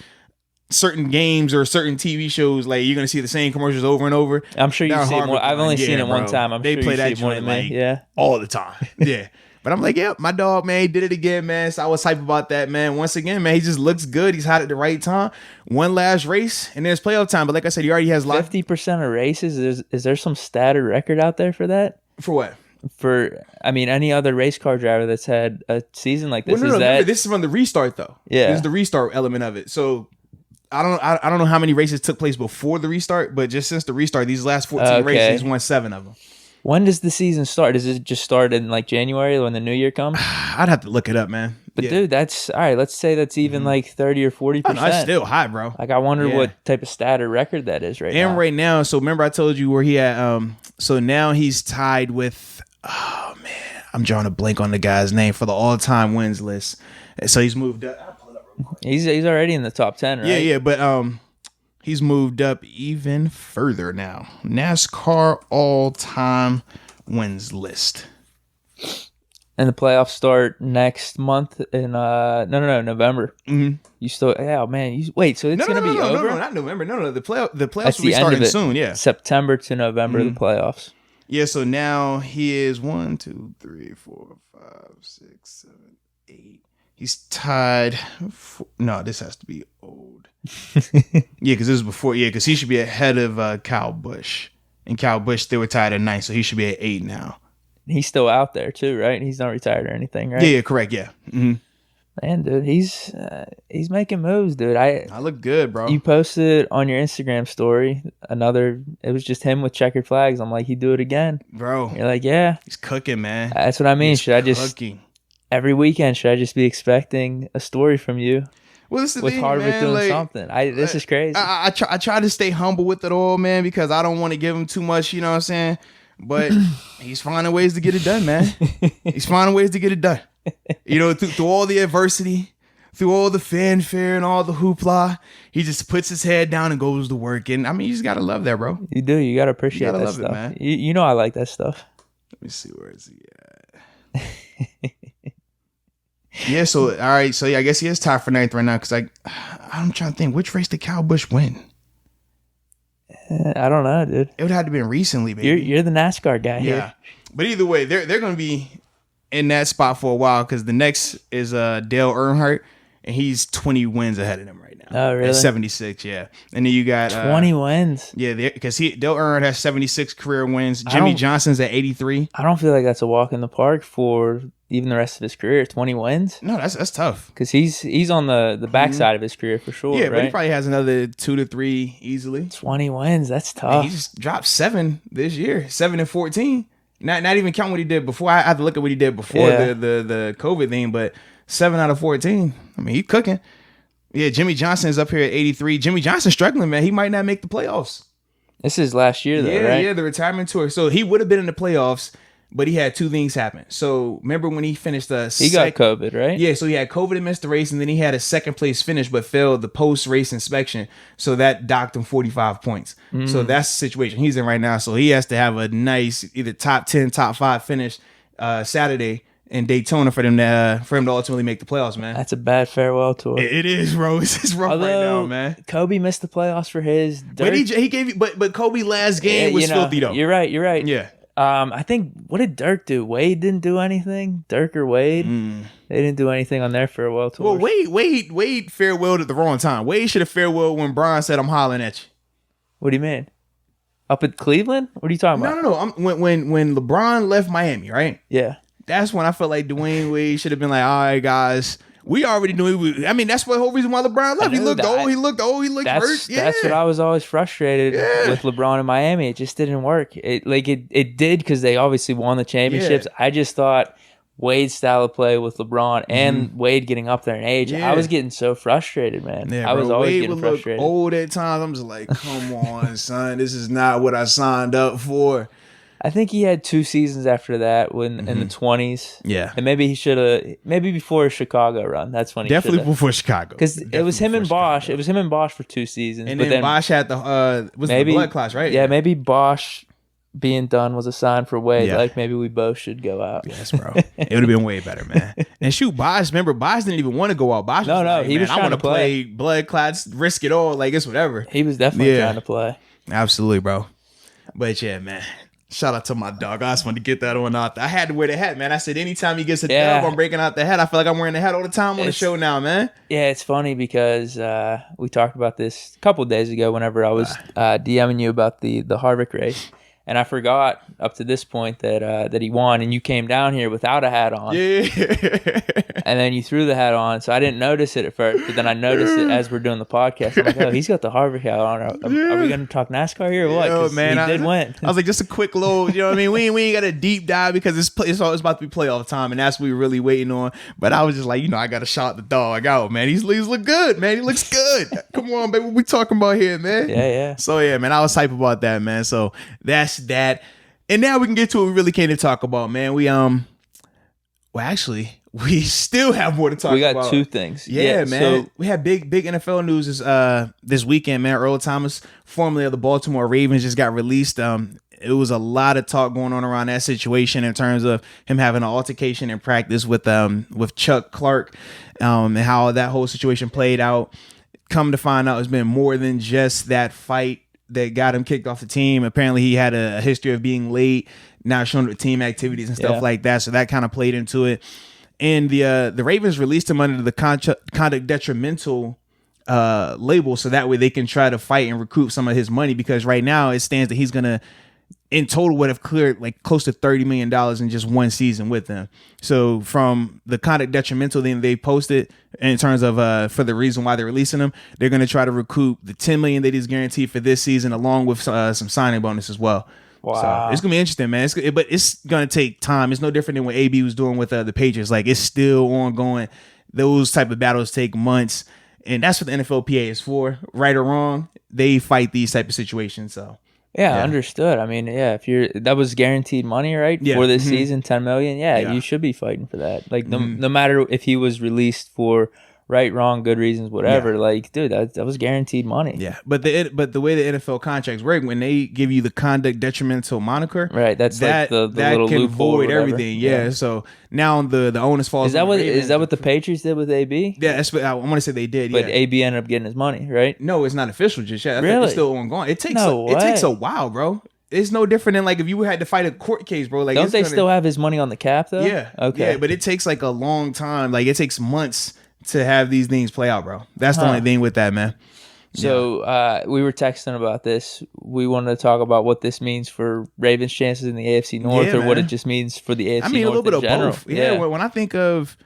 certain games or certain TV shows, you're gonna see the same commercials over and over. I'm sure you've seen more. I've only seen it one time. They sure play that joint all the time. Yeah. But I'm like, yeah, my dog, man, he did it again, man. So I was hype about that, man. Once again, man, he just looks good. He's hot at the right time. One last race, and then it's playoff time. But like I said, he already has 50% of races. Is there some stat or record out there for that? For what? For any other race car driver that's had a season like this. Well, no, remember, this is from the restart, though. Yeah. This is the restart element of it. So I don't know how many races took place before the restart, but just since the restart, these last 14 races, he's won 7 of them. When does the season start? Does it just start in January when the new year comes? I'd have to look it up, man. But dude, that's all right. Let's say that's even 30 or 40%. That's still high, bro. I wonder what type of stat or record that is right now. And right now, so remember I told you where he at. So now he's tied with. Oh man, I'm drawing a blank on the guy's name for the all-time wins list. So he's moved up. He's already in the top 10, right? Yeah, but he's moved up even further now. NASCAR all-time wins list. And the playoffs start next month in November. Mm-hmm. You still, wait, so it's going to be over? No, not November. No, the playoffs That's will be starting soon. Yeah, September to November, the playoffs. Yeah, so now he is 1, 2, 3, 4, 5, 6, 7, 8. He's tied. No, this has to be old. Yeah, because this is before. Yeah, because he should be ahead of Kyle Busch. And Kyle Busch, they were tied at 9, so he should be at 8 now. He's still out there too, right? He's not retired or anything, right? Yeah, correct. Yeah. Mm-hmm. Man, dude, he's making moves, dude. I look good, bro. You posted on your Instagram story it was just him with checkered flags. I'm like, he'd do it again, bro. You're like, yeah, he's cooking, man. That's what I mean. Every weekend, should I just be expecting a story from you? Well, this is with Harvick doing something. This is crazy. I try to stay humble with it all, man, because I don't want to give him too much. You know what I'm saying? But he's finding ways to get it done, man. He's finding ways to get it done. Through all the adversity, through all the fanfare and all the hoopla, he just puts his head down and goes to work. And I mean, you just gotta love that, bro. You do. You gotta appreciate that stuff, man. You know I like that stuff. Let me see, where is he at? Yeah, so all right, so yeah, I guess he is tied for 9th right now because I'm trying to think, which race did Kyle Busch win? I don't know, dude. It would have to been recently, baby. You're the NASCAR guy here. But either way, they're going to be in that spot for a while because the next is Dale Earnhardt, and he's 20 wins ahead of them right now. Oh, really? At 76, yeah. And then you got 20 wins. Yeah, because Dale Earnhardt has 76 career wins. Jimmy Johnson's at 83. I don't feel like that's a walk in the park for even the rest of his career. 20 wins. No, that's tough. Because he's on the backside of his career for sure. Yeah, right? But he probably has another 2 to 3 easily. 20 wins. That's tough. He just dropped 7 this year. 7 and 14. Not even counting what he did before. I have to look at what he did before the COVID thing, but 7 out of 14. I mean, he cooking. Yeah, Jimmy Johnson's up here at 83. Jimmy Johnson's struggling, man. He might not make the playoffs. This is last year, though, right? Yeah, the retirement tour. So he would have been in the playoffs, but he had 2 things happen. So remember when he finished he got COVID, right? Yeah, so he had COVID and missed the race, and then he had a second place finish, but failed the post-race inspection. So that docked him 45 points. So that's the situation he's in right now. So he has to have a nice either top 10, top 5 finish Saturday in Daytona for him to ultimately make the playoffs, man. That's a bad farewell tour. It is, bro. It's rough right now, man. Kobe missed the playoffs for his. But he gave you, but Kobe last game was filthy though. You're right. Yeah. I think, what did Dirk do? Wade didn't do anything. Dirk or Wade, they didn't do anything on their farewell tour. Well, Wade farewelled at the wrong time. Wade should have farewelled when Bron said, "I'm hollering at you." What do you mean? Up at Cleveland? What are you talking about? No. When LeBron left Miami, right? Yeah. That's when I felt like Dwayne Wade should have been like, all right, guys, we already knew. I mean, that's the whole reason why LeBron left. He looked old. He looked hurt. Yeah. That's what I was always frustrated with LeBron in Miami. It just didn't work. It did because they obviously won the championships. Yeah. I just thought Wade's style of play with LeBron and Wade getting up there in age, I was getting so frustrated, man. Yeah, I was always Wade getting would frustrated. Look old at times. I'm just like, come on, son. This is not what I signed up for. I think he had 2 seasons after that in the 20s. Yeah. And maybe he should have, maybe before his Chicago run. That's when he definitely before Chicago. Because it was him and Bosch. It was him and Bosch for 2 seasons. And then Bosch had the blood clots, right? Yeah, maybe Bosch being done was a sign for Wade. Yeah. Like, maybe we both should go out. Yes, bro. It would have been way better, man. And shoot, Bosch didn't even want to go out. Bosch was like, he was trying to play blood clots, risk it all. Like, it's whatever. He was definitely trying to play. Absolutely, bro. But yeah, man. Shout out to my dog. I just wanted to get that on out there. I had to wear the hat, man. I said anytime he gets a dub, I'm breaking out the hat. I feel like I'm wearing the hat all the time on the show now, man. Yeah, it's funny because we talked about this a couple of days ago whenever I was DMing you about the Harvick race. And I forgot up to this point that he won, and you came down here without a hat on. Yeah. And then you threw the hat on, so I didn't notice it at first, but then I noticed it as we're doing the podcast. I'm like, oh, he's got the Harvick hat on. Are we going to talk NASCAR here or what? Yo, man, he did win. I was like, just a quick little, you know what I mean? We ain't got a deep dive because it's always about to be playoff time, and that's what we're really waiting on. But I was just like, I got to shout the dog out, man. He's look good, man. He looks good. Come on, baby. What we talking about here, man? Yeah. So, yeah, man, I was hype about that, man. So, that's that. And now we can get to what we really came to talk about, man. We still have more to talk about. We got 2 things. Yeah, man. So we had big NFL news this weekend, man. Earl Thomas, formerly of the Baltimore Ravens, just got released. It was a lot of talk going on around that situation in terms of him having an altercation in practice with Chuck Clark, and how that whole situation played out. Come to find out, it's been more than just that fight that got him kicked off the team. Apparently he had a history of being late, not showing up at team activities and stuff like that. So that kind of played into it. And the Ravens released him under the conduct detrimental label, so that way they can try to fight and recoup some of his money, because right now it stands that he's going to, in total, would have cleared like close to $30 million in just one season with them. So from the conduct detrimental thing they posted in terms of for the reason why they're releasing him, they're going to try to recoup the $10 million that he's guaranteed for this season, along with some signing bonus as well. Wow. So it's going to be interesting, man. But it's going to take time. It's no different than what AB was doing with the Patriots. Like, it's still ongoing. Those type of battles take months. And that's what the NFLPA is for. Right or wrong, they fight these type of situations. So yeah, understood. I mean, if that was guaranteed money, right? For this season, $10 million. Yeah, you should be fighting for that. Like, no matter if he was released for right, wrong, good reasons, whatever. Like, dude, that was guaranteed money. Yeah, but the way the NFL contracts work, when they give you the conduct detrimental moniker, right? That's like the that little can loophole void everything. Yeah. So now the onus falls. Is that what the Patriots did with AB? Yeah, that's what I want to say they did. But AB ended up getting his money, right? No, it's not official just yet. Really? It's still ongoing. It takes a while, bro. It's no different than like if you had to fight a court case, bro. Like, don't they still have his money on the cap though? Yeah. Okay. Yeah, but it takes like a long time. Like, it takes months to have these things play out, bro. That's the only thing with that, man. So we were texting about this. We wanted to talk about what this means for Ravens' chances in the AFC North, or what it just means for the AFC North. I mean, a little bit of both. Yeah. When I think of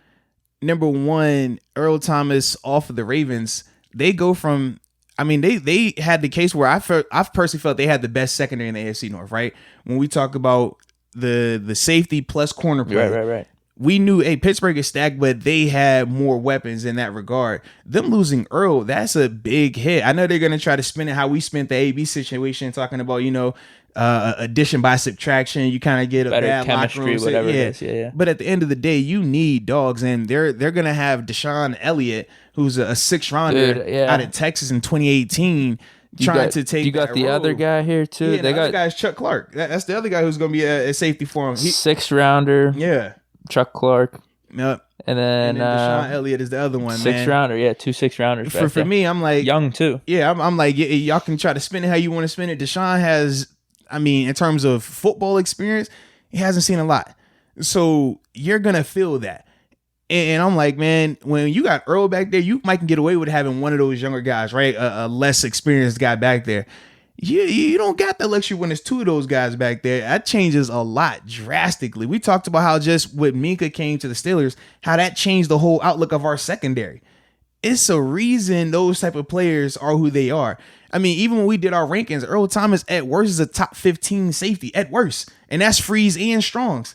number one, Earl Thomas off of the Ravens, they go from. I mean, they had the case where I've personally felt they had the best secondary in the AFC North. Right, when we talk about the safety plus corner play. Right. we knew, hey, Pittsburgh is stacked, but they had more weapons in that regard. Them losing Earl, that's a big hit. I know they're going to try to spin it how we spent the AB situation, talking about, addition by subtraction. You kind of get a better bad chemistry, whatever it is. Yeah. But at the end of the day, you need dogs, and they're going to have Deshaun Elliott, who's a 6th rounder out of Texas in 2018. You got the other guy here too. Yeah, the other guy is Chuck Clark. That's the other guy who's going to be a safety for him. 6th rounder. Yeah. Chuck Clark. Yep. And then Deshaun Elliott is the other one, 6th rounder. Yeah, 2 6th rounders. For me, I'm like... Young, too. Yeah, I'm like, y'all can try to spin it how you want to spin it. Deshaun has, in terms of football experience, he hasn't seen a lot. So you're going to feel that. And I'm like, man, when you got Earl back there, you might can get away with having one of those younger guys, right? A less experienced guy back there. You don't got the luxury when there's 2 of those guys back there. That changes a lot drastically. We talked about how just when Minka came to the Steelers, how that changed the whole outlook of our secondary. It's a reason those type of players are who they are. Even when we did our rankings, Earl Thomas at worst is a top 15 safety at worst. And that's Freeze and Strongs.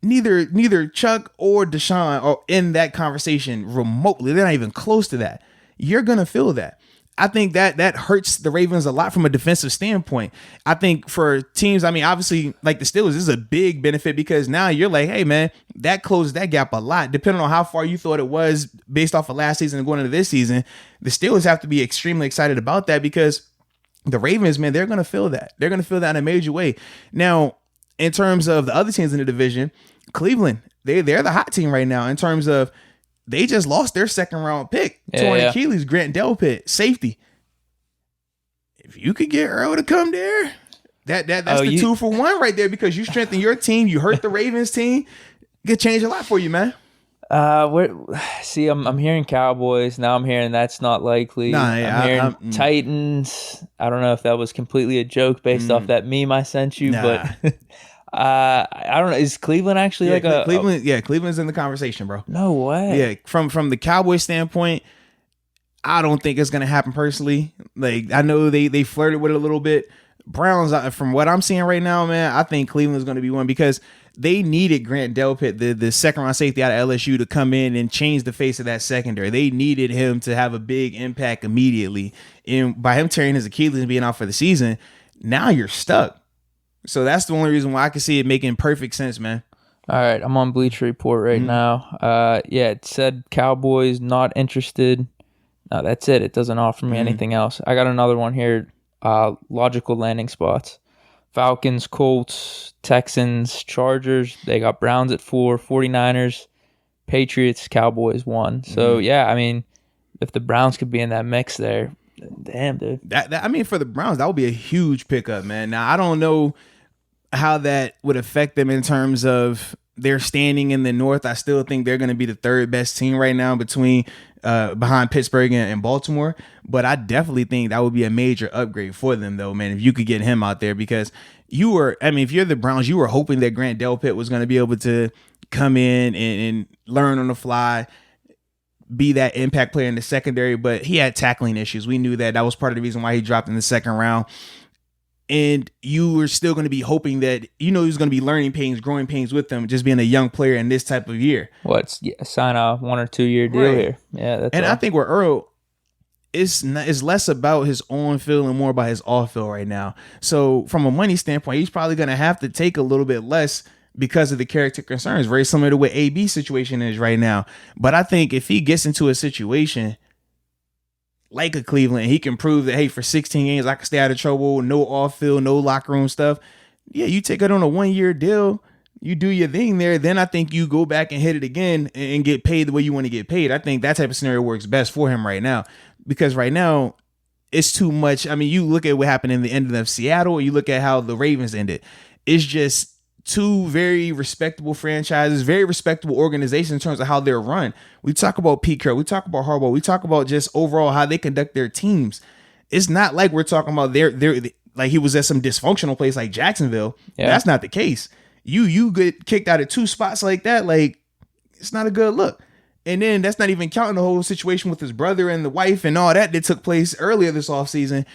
Neither Chuck or Deshaun are in that conversation remotely. They're not even close to that. You're going to feel that. I think that hurts the Ravens a lot from a defensive standpoint. I think for teams, obviously, like the Steelers, this is a big benefit because now you're like, hey, man, that closed that gap a lot. Depending on how far you thought it was based off of last season and going into this season, the Steelers have to be extremely excited about that because the Ravens, man, they're going to feel that. They're going to feel that in a major way. Now, in terms of the other teams in the division, Cleveland, they're the hot team right now in terms of they just lost their 2nd round pick. Torn Achilles, Grant Delpit, safety. If you could get Earl to come there, that's the 2 for 1 right there because you strengthen your team. You hurt the Ravens team. It could change a lot for you, man. I'm hearing Cowboys. Now I'm hearing that's not likely. I'm hearing Titans. I don't know if that was completely a joke based off that meme I sent you, but... I don't know. Is Cleveland actually Cleveland? Cleveland's in the conversation, bro. No way. Yeah, from the Cowboys standpoint, I don't think it's gonna happen personally. Like I know they flirted with it a little bit. Browns, from what I'm seeing right now, man, I think Cleveland's gonna be one because they needed Grant Delpit, the 2nd round safety out of LSU, to come in and change the face of that secondary. They needed him to have a big impact immediately. And by him tearing his Achilles and being out for the season, now you're stuck. So that's the only reason why I can see it making perfect sense, man. All right, I'm on Bleacher Report right now. It said Cowboys not interested. No, that's it. It doesn't offer me anything else. I got another one here. Logical landing spots. Falcons, Colts, Texans, Chargers. They got Browns at 4, 49ers, Patriots, Cowboys 1. So, if the Browns could be in that mix there, damn, dude. That for the Browns, that would be a huge pickup, man. Now, I don't know how that would affect them in terms of their standing in the North. I still think they're going to be the 3rd best team right now behind Pittsburgh and Baltimore. But I definitely think that would be a major upgrade for them, though, man, if you could get him out there because if you're the Browns, you were hoping that Grant Delpit was going to be able to come in and learn on the fly, be that impact player in the secondary, but he had tackling issues. We knew that. That was part of the reason why he dropped in the 2nd round. And you were still going to be hoping that, he was going to be learning pains, growing pains with them, just being a young player in this type of year. Sign a 1 or 2 year deal here. Yeah, that's and all. I think with Earl, it's less about his on field and more about his off field right now. So from a money standpoint, he's probably going to have to take a little bit less because of the character concerns, very similar to what AB's situation is right now. But I think if he gets into a situation like a Cleveland, he can prove that, hey, for 16 games, I can stay out of trouble, no off-field, no locker room stuff. Yeah, you take it on a 1-year deal, you do your thing there, then I think you go back and hit it again and get paid the way you want to get paid. I think that type of scenario works best for him right now because right now it's too much. You look at what happened in the end of Seattle, you look at how the Ravens ended. It's just 2 very respectable franchises, very respectable organizations in terms of how they're run. We talk about Pete Carroll, we talk about Harbaugh, we talk about just overall how they conduct their teams. It's not like we're talking about they're like he was at some dysfunctional place like Jacksonville. Yeah. That's not the case. You get kicked out of 2 spots like that, like it's not a good look. And then that's not even counting the whole situation with his brother and the wife and all that took place earlier this offseason.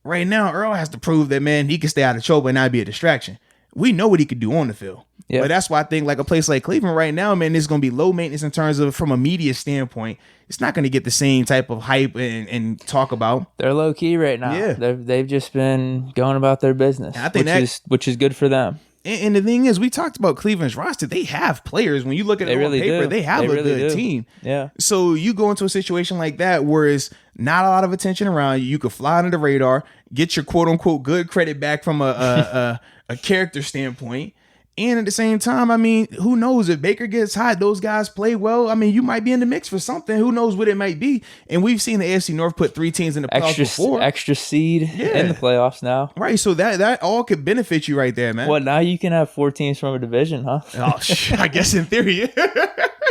Right now, Earl has to prove that, man, he can stay out of trouble and not be a distraction. We know what he could do on the field. Yeah. But that's why I think like a place like Cleveland right now, man, is going to be low maintenance in terms of from a media standpoint. It's not going to get the same type of hype and talk about. They're low key right now. Yeah. They've just been going about their business, I think which is good for them. And the thing is, we talked about Cleveland's roster. They have players. When you look at it on paper, they have a good team. Yeah. So you go into a situation like that where it's not a lot of attention around you. You could fly under the radar, get your quote unquote good credit back from a character standpoint. And at the same time, I mean, who knows if Baker gets hot, those guys play well. I mean, you might be in the mix for something. Who knows what it might be? And we've seen the AFC North put 3 teams in the playoffs before. Extra seed in the playoffs now. Right. So that all could benefit you right there, man. Well, now you can have 4 teams from a division, huh? Oh, I guess in theory.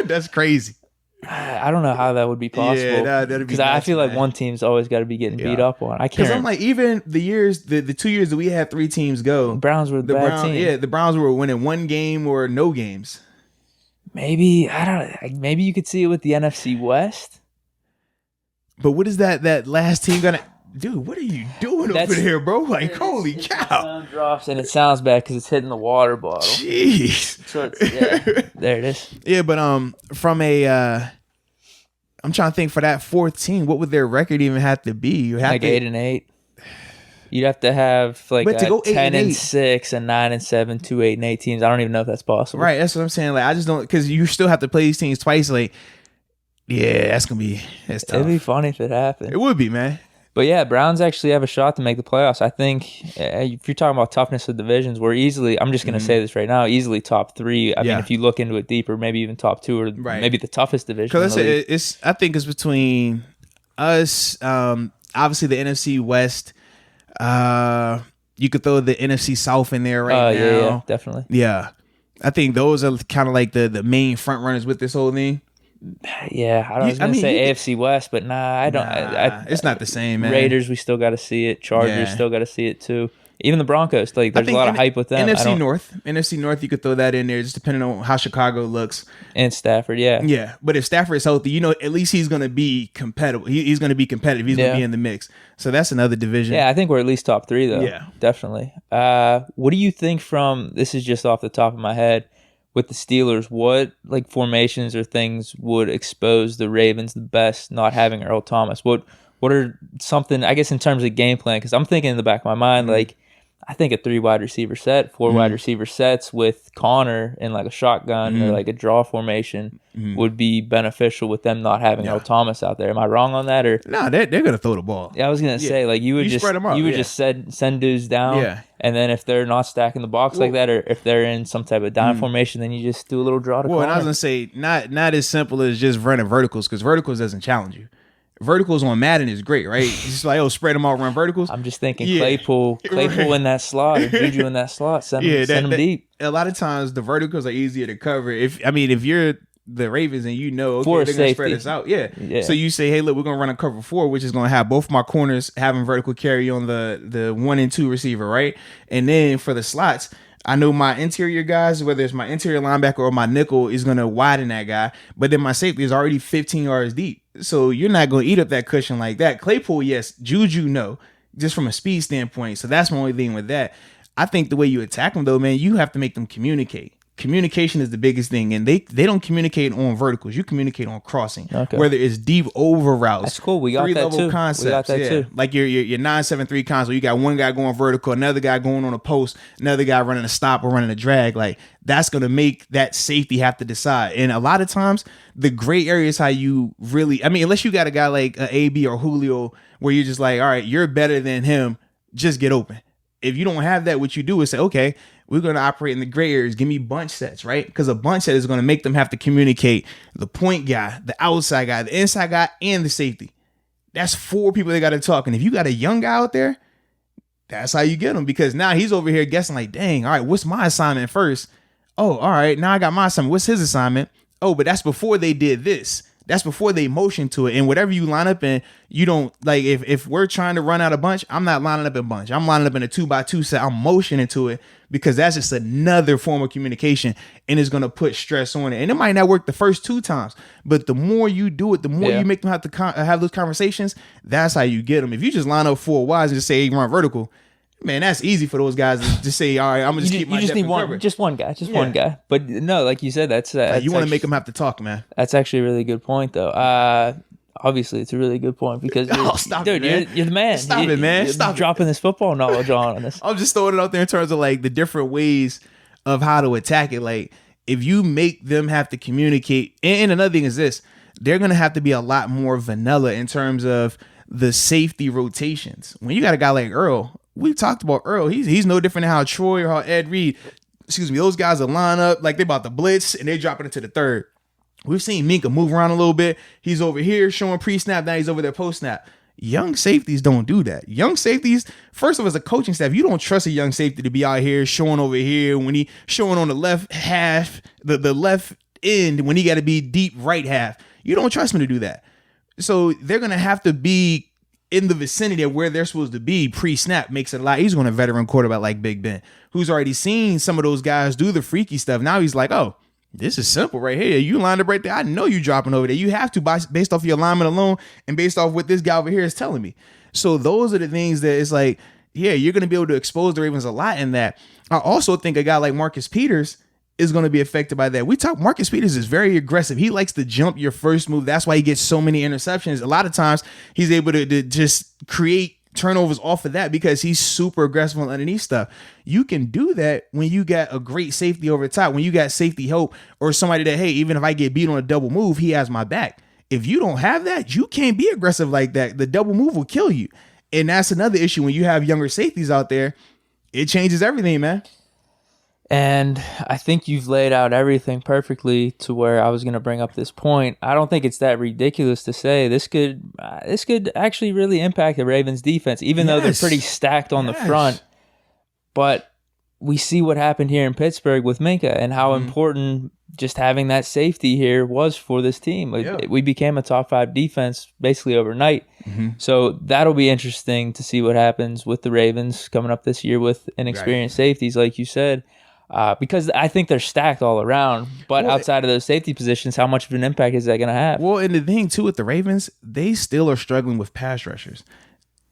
That's crazy. I don't know how that would be possible. Yeah, that'd be because I feel like one team's always got to be getting beat up on. I can't. Because I'm like, even the 2 years that we had 3 teams go, the Browns were the bad team. Yeah, the Browns were winning 1 game or no games. Maybe Maybe you could see it with the NFC West. But what is that last team gonna? Dude, what are you doing over there, bro? Like, holy cow! It drops and it sounds bad because it's hitting the water bottle. Jeez. So there it is. Yeah, but from a, I'm trying to think for that 4th team, what would their record even have to be? You have like 8-8. You'd have to have like to go 10-6 and 9-7, 2 8-8 teams. I don't even know if that's possible. Right, that's what I'm saying. Like, I just don't, because you still have to play these teams twice. Like, yeah, that's tough. It'd be funny if it happened. It would be, man. But yeah, Browns actually have a shot to make the playoffs. I think if you're talking about toughness of divisions, we're easily, I'm just going to say this right now, easily top 3. I mean, if you look into it deeper, maybe even top 2 or maybe the toughest division. Because I think it's between us, obviously the NFC West. You could throw the NFC South in there right now. Yeah, definitely. Yeah. I think those are kind of like the main front runners with this whole thing. Yeah, I was going to say AFC West, but I don't. It's not the same, man. Raiders, we still got to see it. Chargers, still got to see it too. Even the Broncos, like there's a lot of hype with them. NFC North, you could throw that in there, just depending on how Chicago looks. And Stafford, yeah. But if Stafford is healthy, at least he's going to be competitive. He's going to be competitive. He's going to be in the mix. So that's another division. Yeah, I think we're at least top 3 though. Yeah, definitely. What do you think from? This is just off the top of my head. With the Steelers, what like formations or things would expose the Ravens the best not having Earl Thomas? What are something, I guess, in terms of game plan? Because I'm thinking in the back of my mind, like, I think a 3 wide receiver set, 4 wide receiver sets with Connor in like a shotgun or like a draw formation would be beneficial with them not having Earl Thomas out there. Am I wrong on that? Or no, they're gonna throw the ball. Yeah, I was gonna say like you would just send dudes down, and then if they're not stacking the box like that, or if they're in some type of dime formation, then you just do a little draw to Connor. And I was gonna say not as simple as just running verticals, because verticals doesn't challenge you. Verticals on Madden is great, right? It's just like, spread them out, run verticals. I'm just thinking Claypool in that slot, or Juju in that slot, send them deep. A lot of times the verticals are easier to cover. If you're the Ravens and they're going to spread us out. Yeah. So you say, hey, look, we're going to run a cover 4, which is going to have both my corners having vertical carry on the 1 and 2 receiver, right? And then for the slots, I know my interior guys, whether it's my interior linebacker or my nickel, is going to widen that guy. But then my safety is already 15 yards deep. So you're not going to eat up that cushion like that. Claypool, yes. Juju, no. Just from a speed standpoint. So that's my only thing with that. I think the way you attack them, though, man, you have to make them communicate. Communication is the biggest thing, and they don't communicate on verticals. You communicate on crossing, whether it's deep over routes. That's cool. We got that too. Concepts. We got that too. Like your 9-7-3 concept. You got one guy going vertical, another guy going on a post, another guy running a stop or running a drag. Like that's gonna make that safety have to decide. And a lot of times, the gray area is how you really. I mean, unless you got a guy like AB or Julio, where you're just like, all right, you're better than him. Just get open. If you don't have that, what you do is say, okay, we're going to operate in the gray areas. Give me bunch sets, right? Because a bunch set is going to make them have to communicate the point guy, the outside guy, the inside guy, and the safety. That's 4 people they got to talk. And if you got a young guy out there, that's how you get him. Because now he's over here guessing like, dang, all right, what's my assignment first? Oh, all right, now I got my assignment. What's his assignment? Oh, but that's before they did this. That's before they motion to it. And whatever you line up in, you don't like if we're trying to run out a bunch, I'm not lining up in bunch. I'm lining up in a 2x2 set. I'm motioning to it because that's just another form of communication and it's going to put stress on it. And it might not work the first 2 times, but the more you do it, the more you make them have to have those conversations. That's how you get them. If you just line up 4 wides and just say, hey, run vertical, Man, that's easy for those guys to just say, all right, I'm gonna just keep my depth and cover. Just one guy. But no, like you said, that's you want to make them have to talk, man. That's actually a really good point, though. Obviously, it's a really good point because you're the man. Stop it, man. Stop dropping this football knowledge on us. I'm just throwing it out there in terms of like the different ways of how to attack it. Like if you make them have to communicate, and another thing is this, they're gonna have to be a lot more vanilla in terms of the safety rotations. When you got a guy like Earl, we talked about Earl. He's no different than how Troy or how Ed Reed, those guys will line up like they about to blitz and they dropping into the third. We've seen Minka move around a little bit. He's over here showing pre-snap. Now he's over there post-snap. Young safeties don't do that. Young safeties, first of all, as a coaching staff, you don't trust a young safety to be out here showing over here when he showing on the left half, the left end when he got to be deep right half. You don't trust him to do that. So they're going to have to be in the vicinity of where they're supposed to be pre-snap. Makes it a lot easier when a veteran quarterback like Big Ben, who's already seen some of those guys do the freaky stuff. Now he's like, oh, this is simple right here. You lined up right there. I know you dropping over there. You have to based off your alignment alone and based off what this guy over here is telling me. So those are the things that it's like, yeah, you're going to be able to expose the Ravens a lot in that. I also think a guy like Marcus Peters is going to be affected by that. Marcus Peters is very aggressive. He likes to jump your first move. That's why he gets so many interceptions. A lot of times he's able to just create turnovers off of that because he's super aggressive on underneath stuff. You can do that when you got a great safety over the top, when you got safety help or somebody that, hey, even if I get beat on a double move, he has my back. If you don't have that, you can't be aggressive like that. The double move will kill you. And that's another issue when you have younger safeties out there. It changes everything, man. And I think you've laid out everything perfectly to where I was going to bring up this point. I don't think it's that ridiculous to say this could actually really impact the Ravens defense, even though they're pretty stacked on the front. But we see what happened here in Pittsburgh with Minka and how important just having that safety here was for this team. We became a top 5 defense basically overnight. So that'll be interesting to see what happens with the Ravens coming up this year with inexperienced safeties, like you said. Because I think they're stacked all around, but outside of those safety positions, how much of an impact is that going to have? Well, and the thing too with the Ravens, they still are struggling with pass rushers.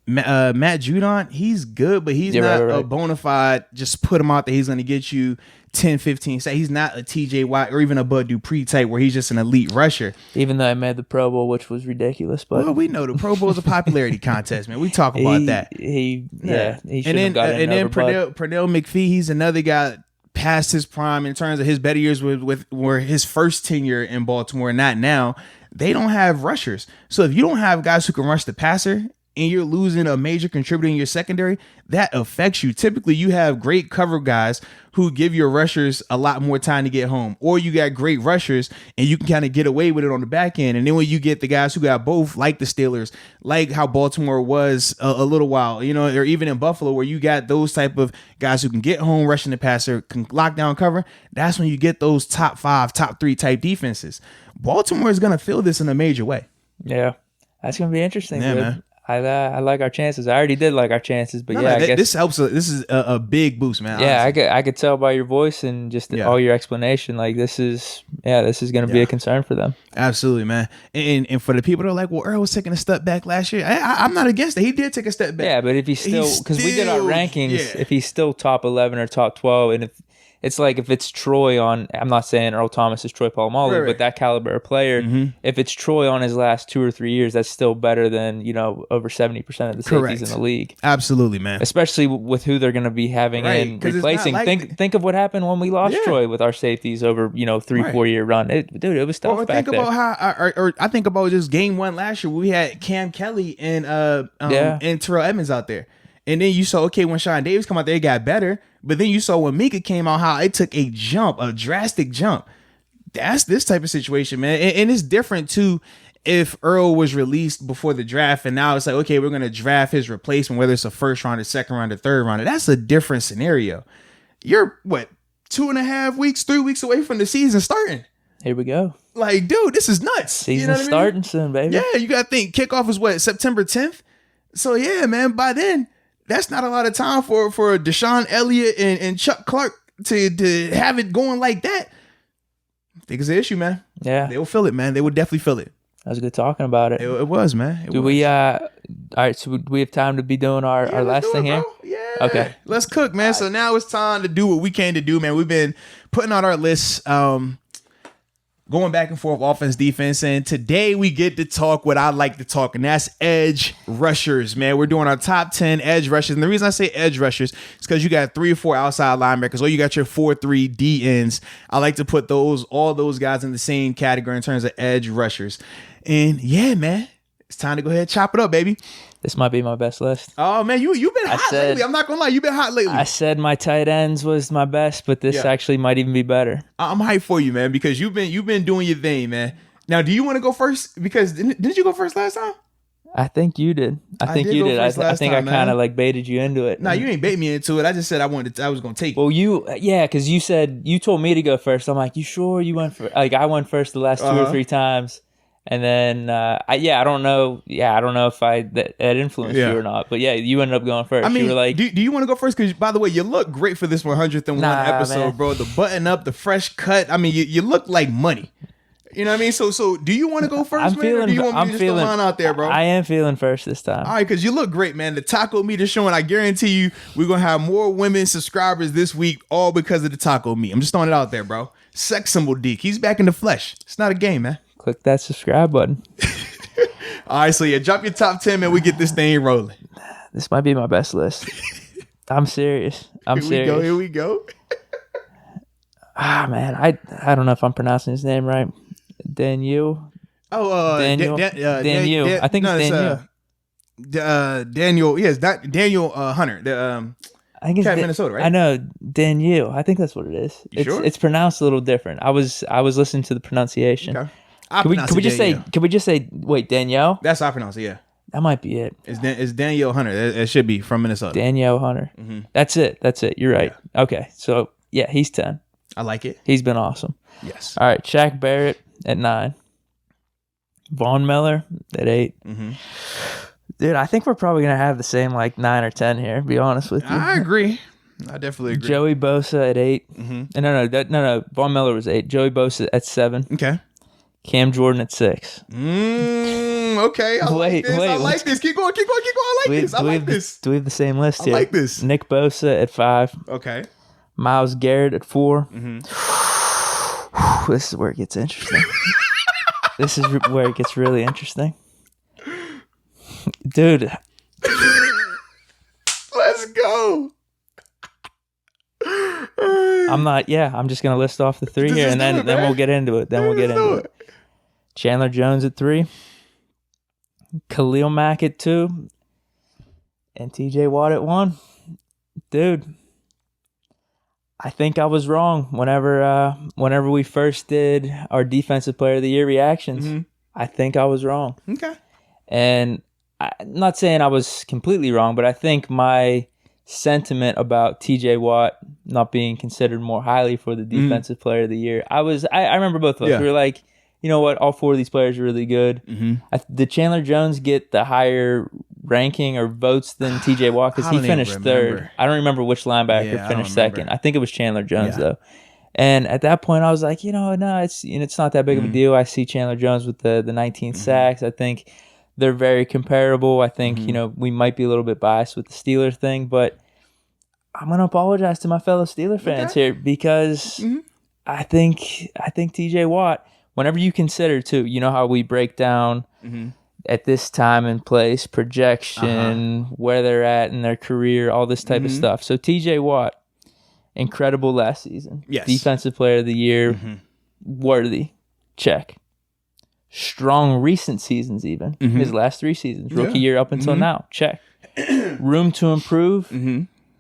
Matt Judon, he's good, but he's not a bona fide, just put him out there, he's going to get you 10, 15 sacks. He's not a TJ Watt or even a Bud Dupree type where he's just an elite rusher. Even though I made the Pro Bowl, which was ridiculous. But we know the Pro Bowl is a popularity contest, man. We talk about that. He should have gotten and then Pernell McPhee, he's another guy past his prime in terms of his better years were his first tenure in Baltimore, not now. They don't have rushers. So if you don't have guys who can rush the passer and you're losing a major contributor in your secondary, that affects you. Typically, you have great cover guys who give your rushers a lot more time to get home, or you got great rushers and you can kind of get away with it on the back end. And then when you get the guys who got both, like the Steelers, like how Baltimore was a little while, or even in Buffalo, where you got those type of guys who can get home, rushing the passer, can lock down cover, that's when you get those top 5, top 3 type defenses. Baltimore is going to feel this in a major way. Yeah, that's going to be interesting. Yeah, man. I like our chances. I already did like our chances, but I guess this helps. This is a big boost, man. Yeah, I could tell by your voice and just all your explanation. Like this is going to be a concern for them. Absolutely, man. And for the people that are like, well, Earl was taking a step back last year. I'm not against it. He did take a step back. Yeah, but if he's still, because we did our rankings, if he's still top 11 or top 12, and if it's like if it's Troy on, I'm not saying Earl Thomas is Troy Polamalu, but that caliber of player, if it's Troy on his last 2 or 3 years, that's still better than, over 70% of the safeties in the league. Absolutely, man. Especially with who they're going to be having in replacing. Think of what happened when we lost Troy with our safeties over, 3-4 year run. It was tough back there. I think about just game 1 last year. We had Cam Kelly and Terrell Edmonds out there. And then you saw, when Sean Davis come out there, it got better. But then you saw when Minka came out, how it took a drastic jump. That's this type of situation, man. And it's different, too, if Earl was released before the draft. And now it's like, okay, we're going to draft his replacement, whether it's a first round, a second round, or third round. That's a different scenario. You're, 2.5 weeks, 3 weeks away from the season starting. Here we go. Like, dude, this is nuts. Season's starting soon, baby. Yeah, you got to think kickoff is September 10th? So, yeah, man, by then, that's not a lot of time for Deshaun Elliott and Chuck Clark to have it going like that. I think it's an issue, man. Yeah. They will feel it, man. They would definitely feel it. That was good talking about it. It was, man. We all right, so we have time to be doing our last thing here? Yeah, Okay. Let's cook, man. So now it's time to do what we came to do, man. We've been putting out our lists, going back and forth, offense, defense, and today we get to talk what I like to talk, and that's edge rushers, man. We're doing our top 10 edge rushers, and the reason I say edge rushers is because you got 3 or 4 outside linebackers, or you got your 4-3 D ends. I like to put all those guys in the same category in terms of edge rushers. And yeah, man, it's time to go ahead and chop it up, baby. This might be my best list. Oh man, you've been hot lately. I'm not gonna lie, you've been hot lately. I said my tight ends was my best, but this actually might even be better. I'm hyped for you, man, because you've been doing your thing, man. Now, do you want to go first? Because didn't you go first last time? I think you did. I think you did. I think I kind of like baited you into it. No, you ain't bait me into it. I just said I was gonna take it. Well, because you told me to go first. I'm like, you sure you went first? Like I went first the last 2 or 3 times. And then, I don't know. Yeah, I don't know if that influenced you or not. But yeah, you ended up going first. I mean, you were like, do you want to go first? Because by the way, you look great for this 101 episode, man. Bro. The button up, the fresh cut. I mean, you look like money. You know what I mean? So do you want to go first, man? Or do you want me to just throw mine out there, bro? I am feeling first this time. All right, because you look great, man. The taco meat is showing. I guarantee you, we're gonna have more women subscribers this week, all because of the taco meat. I'm just throwing it out there, bro. Sex symbol Deke. He's back in the flesh. It's not a game, man. Click that subscribe button. All right, so yeah, drop your top 10, man. We get this thing rolling. This might be my best list. I'm serious. Here we go. Man, I don't know if I'm pronouncing his name right. Daniel. Daniel. Daniel. I think it's Daniel. Daniel. Yes, Daniel Hunter. I think it's Minnesota, right? I know Daniel. I think that's what it is. Sure? It's pronounced a little different. I was listening to the pronunciation. Okay. Can we just say wait, Danielle? That's how I pronounce it, yeah. That might be it. It's Daniel Hunter. It should be from Minnesota. Daniel Hunter. Mm-hmm. That's it. You're right. Yeah. Okay. So yeah, he's 10. I like it. He's been awesome. Yes. All right. Shaq Barrett at 9. Von Miller at 8. Mm-hmm. Dude, I think we're probably gonna have the same like 9 or 10 here. To be honest with you. I agree. I definitely agree. Joey Bosa at 8. Mm-hmm. No. Von Miller was 8. Joey Bosa at 7. Okay. Cam Jordan at 6. Okay. I like this. Keep going. I like this. Do we have the same list here? I like this. Nick Bosa at 5. Okay. Myles Garrett at 4. Mm-hmm. This is where it gets interesting. This is where it gets really interesting. Dude. Let's go. I'm just going to list off the 3 here, and then we'll get into it. Chandler Jones at 3. Khalil Mack at 2. And TJ Watt at 1. Dude, I think I was wrong whenever we first did our Defensive Player of the Year reactions. Mm-hmm. I think I was wrong. Okay. And I'm not saying I was completely wrong, but I think my sentiment about TJ Watt not being considered more highly for the Defensive Player of the Year, I remember both of us. Yeah. We were like, you know what? All 4 of these players are really good. Mm-hmm. Did Chandler Jones get the higher ranking or votes than TJ Watt? Because he finished 3rd. I don't remember which linebacker finished 2nd. I think it was Chandler Jones, though. And at that point, I was like, no, it's not that big of a deal. I see Chandler Jones with the 19 sacks. I think they're very comparable. I think, we might be a little bit biased with the Steelers thing, but I'm going to apologize to my fellow Steeler fans here because I think TJ Watt, whenever you consider too, you know how we break down at this time and place, projection, where they're at in their career, all this type of stuff. So TJ Watt, incredible last season. Yes. Defensive Player of the Year, worthy. Check. Strong recent seasons even. His last 3 seasons. Rookie year up until now. Check. Room to improve.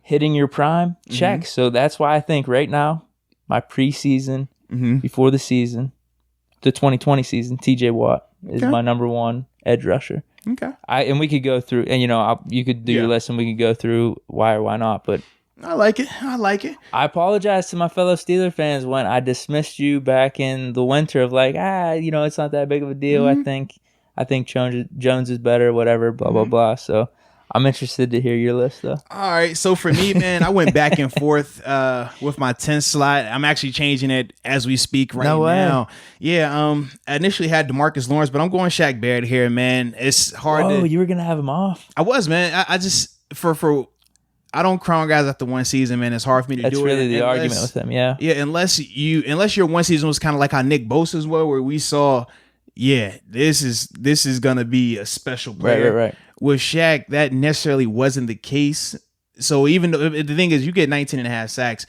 Hitting your prime. Check. So that's why I think right now, my preseason, before the season, the 2020 season, TJ Watt is my number 1 edge rusher. Okay. And we could go through, and you could do your list and we could go through why or why not, but I like it. I apologize to my fellow Steeler fans when I dismissed you back in the winter of like, it's not that big of a deal. I think Jones is better, whatever, blah, blah, blah. So I'm interested to hear your list, though. All right. So for me, man, I went back and forth with my 10th slot. I'm actually changing it as we speak right now. Yeah. I initially had DeMarcus Lawrence, but I'm going Shaq Barrett here, man. It's hard. Oh, you were going to have him off. I was, man. I just, I don't crown guys after one season, man. It's hard for me to do it. That's really the argument with them, yeah. Yeah, unless your one season was kind of like how Nick Bosa's was, where we saw, this is gonna be a special player. Right. With Shaq, that necessarily wasn't the case. So even though the thing is, you get 19 and a half sacks,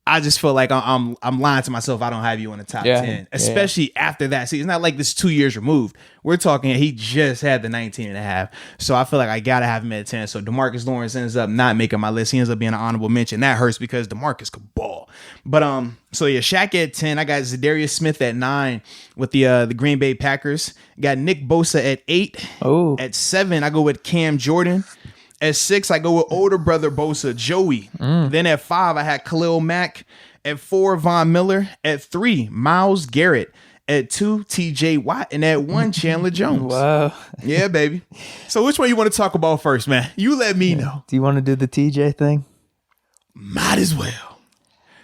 I just feel like I'm lying to myself. I don't have you in the top 10, especially after that season. It's not like this 2 years removed. We're talking, he just had the 19 and a half. So I feel like I got to have him at 10. So DeMarcus Lawrence ends up not making my list. He ends up being an honorable mention. That hurts because DeMarcus could ball. But Shaq at 10. I got Zadarius Smith at 9 with the Green Bay Packers. Got Nick Bosa at 8. Oh. At 7, I go with Cam Jordan. At 6, I go with older brother Bosa, Joey. Then at 5, I had Khalil Mack. At 4, Von Miller. At 3, Myles Garrett. At 2, TJ Watt. And at 1, Chandler Jones. Wow. Yeah, baby. So which one you want to talk about first, man? You let me know. Do you want to do the TJ thing? Might as well.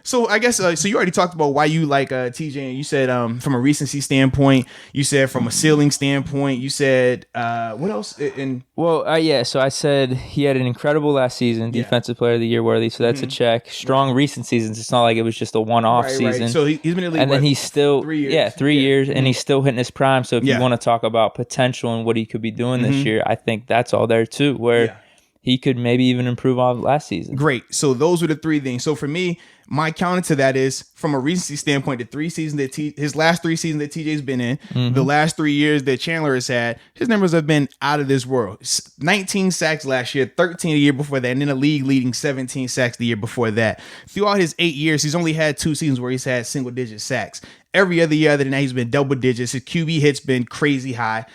So I guess so you already talked about why you like TJ, and you said from a recency standpoint, you said from a ceiling standpoint, you said what else? So I said he had an incredible last season, defensive player of the year worthy, so that's a check. Strong recent seasons. It's not like it was just a one-off season. Right. So he's been in the league, and then he's still 3 years. 3 years, and he's still hitting his prime. So if you want to talk about potential and what he could be doing this year, I think that's all there too, where he could maybe even improve off last season. Great. So those were the 3 things. So for me, my counter to that is, from a recency standpoint, his last 3 seasons that TJ's been in, the last 3 years that Chandler has had, his numbers have been out of this world. 19 sacks last year, 13 the year before that, and then a league leading 17 sacks the year before that. Throughout his 8 years, he's only had 2 seasons where he's had single-digit sacks. Every other year other than that, he's been double digits. His QB hit's been crazy high.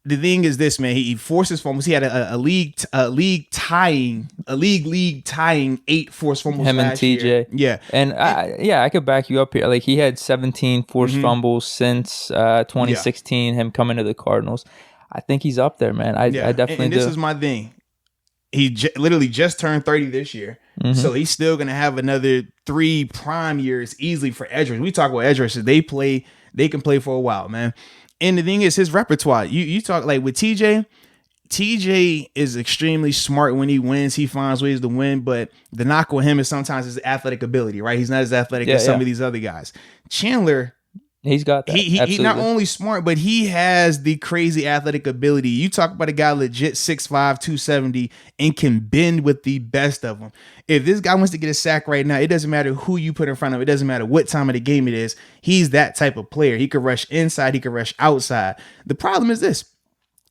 The thing is this, man, he forces fumbles. He had a league tying 8 forced fumbles him and last TJ. year. Yeah. And I could back you up here. Like, he had 17 forced fumbles since 2016, him coming to the Cardinals. I think he's up there, man. I definitely and do. This is my thing. He literally just turned 30 this year. So he's still going to have another 3 prime years easily for edge rushers. We talk about edge rushers. They can play for a while, man. And the thing is, his repertoire, you talk like with TJ is extremely smart when he wins. He finds ways to win, but the knock on him is sometimes his athletic ability, right? He's not as athletic as some of these other guys. Chandler, he's got that. He's not only smart, but he has the crazy athletic ability. You talk about a guy legit 6'5", 270, and can bend with the best of them. If this guy wants to get a sack right now, it doesn't matter who you put in front of him. It doesn't matter what time of the game it is. He's that type of player. He could rush inside. He could rush outside. The problem is this.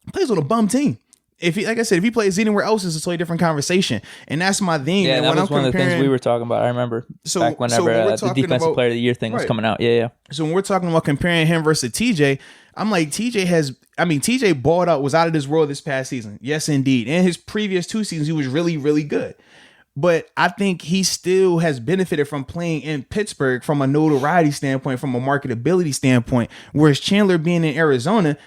He plays on a bum team. If he plays anywhere else, it's a totally different conversation. And that's my thing. Yeah, that was one of the things we were talking about. I remember back whenever the defensive player of the year thing was coming out. Yeah. So when we're talking about comparing him versus TJ, I'm like, TJ balled out, was out of this world this past season. Yes, indeed. And his previous 2 seasons, he was really, really good. But I think he still has benefited from playing in Pittsburgh from a notoriety standpoint, from a marketability standpoint, whereas Chandler being in Arizona,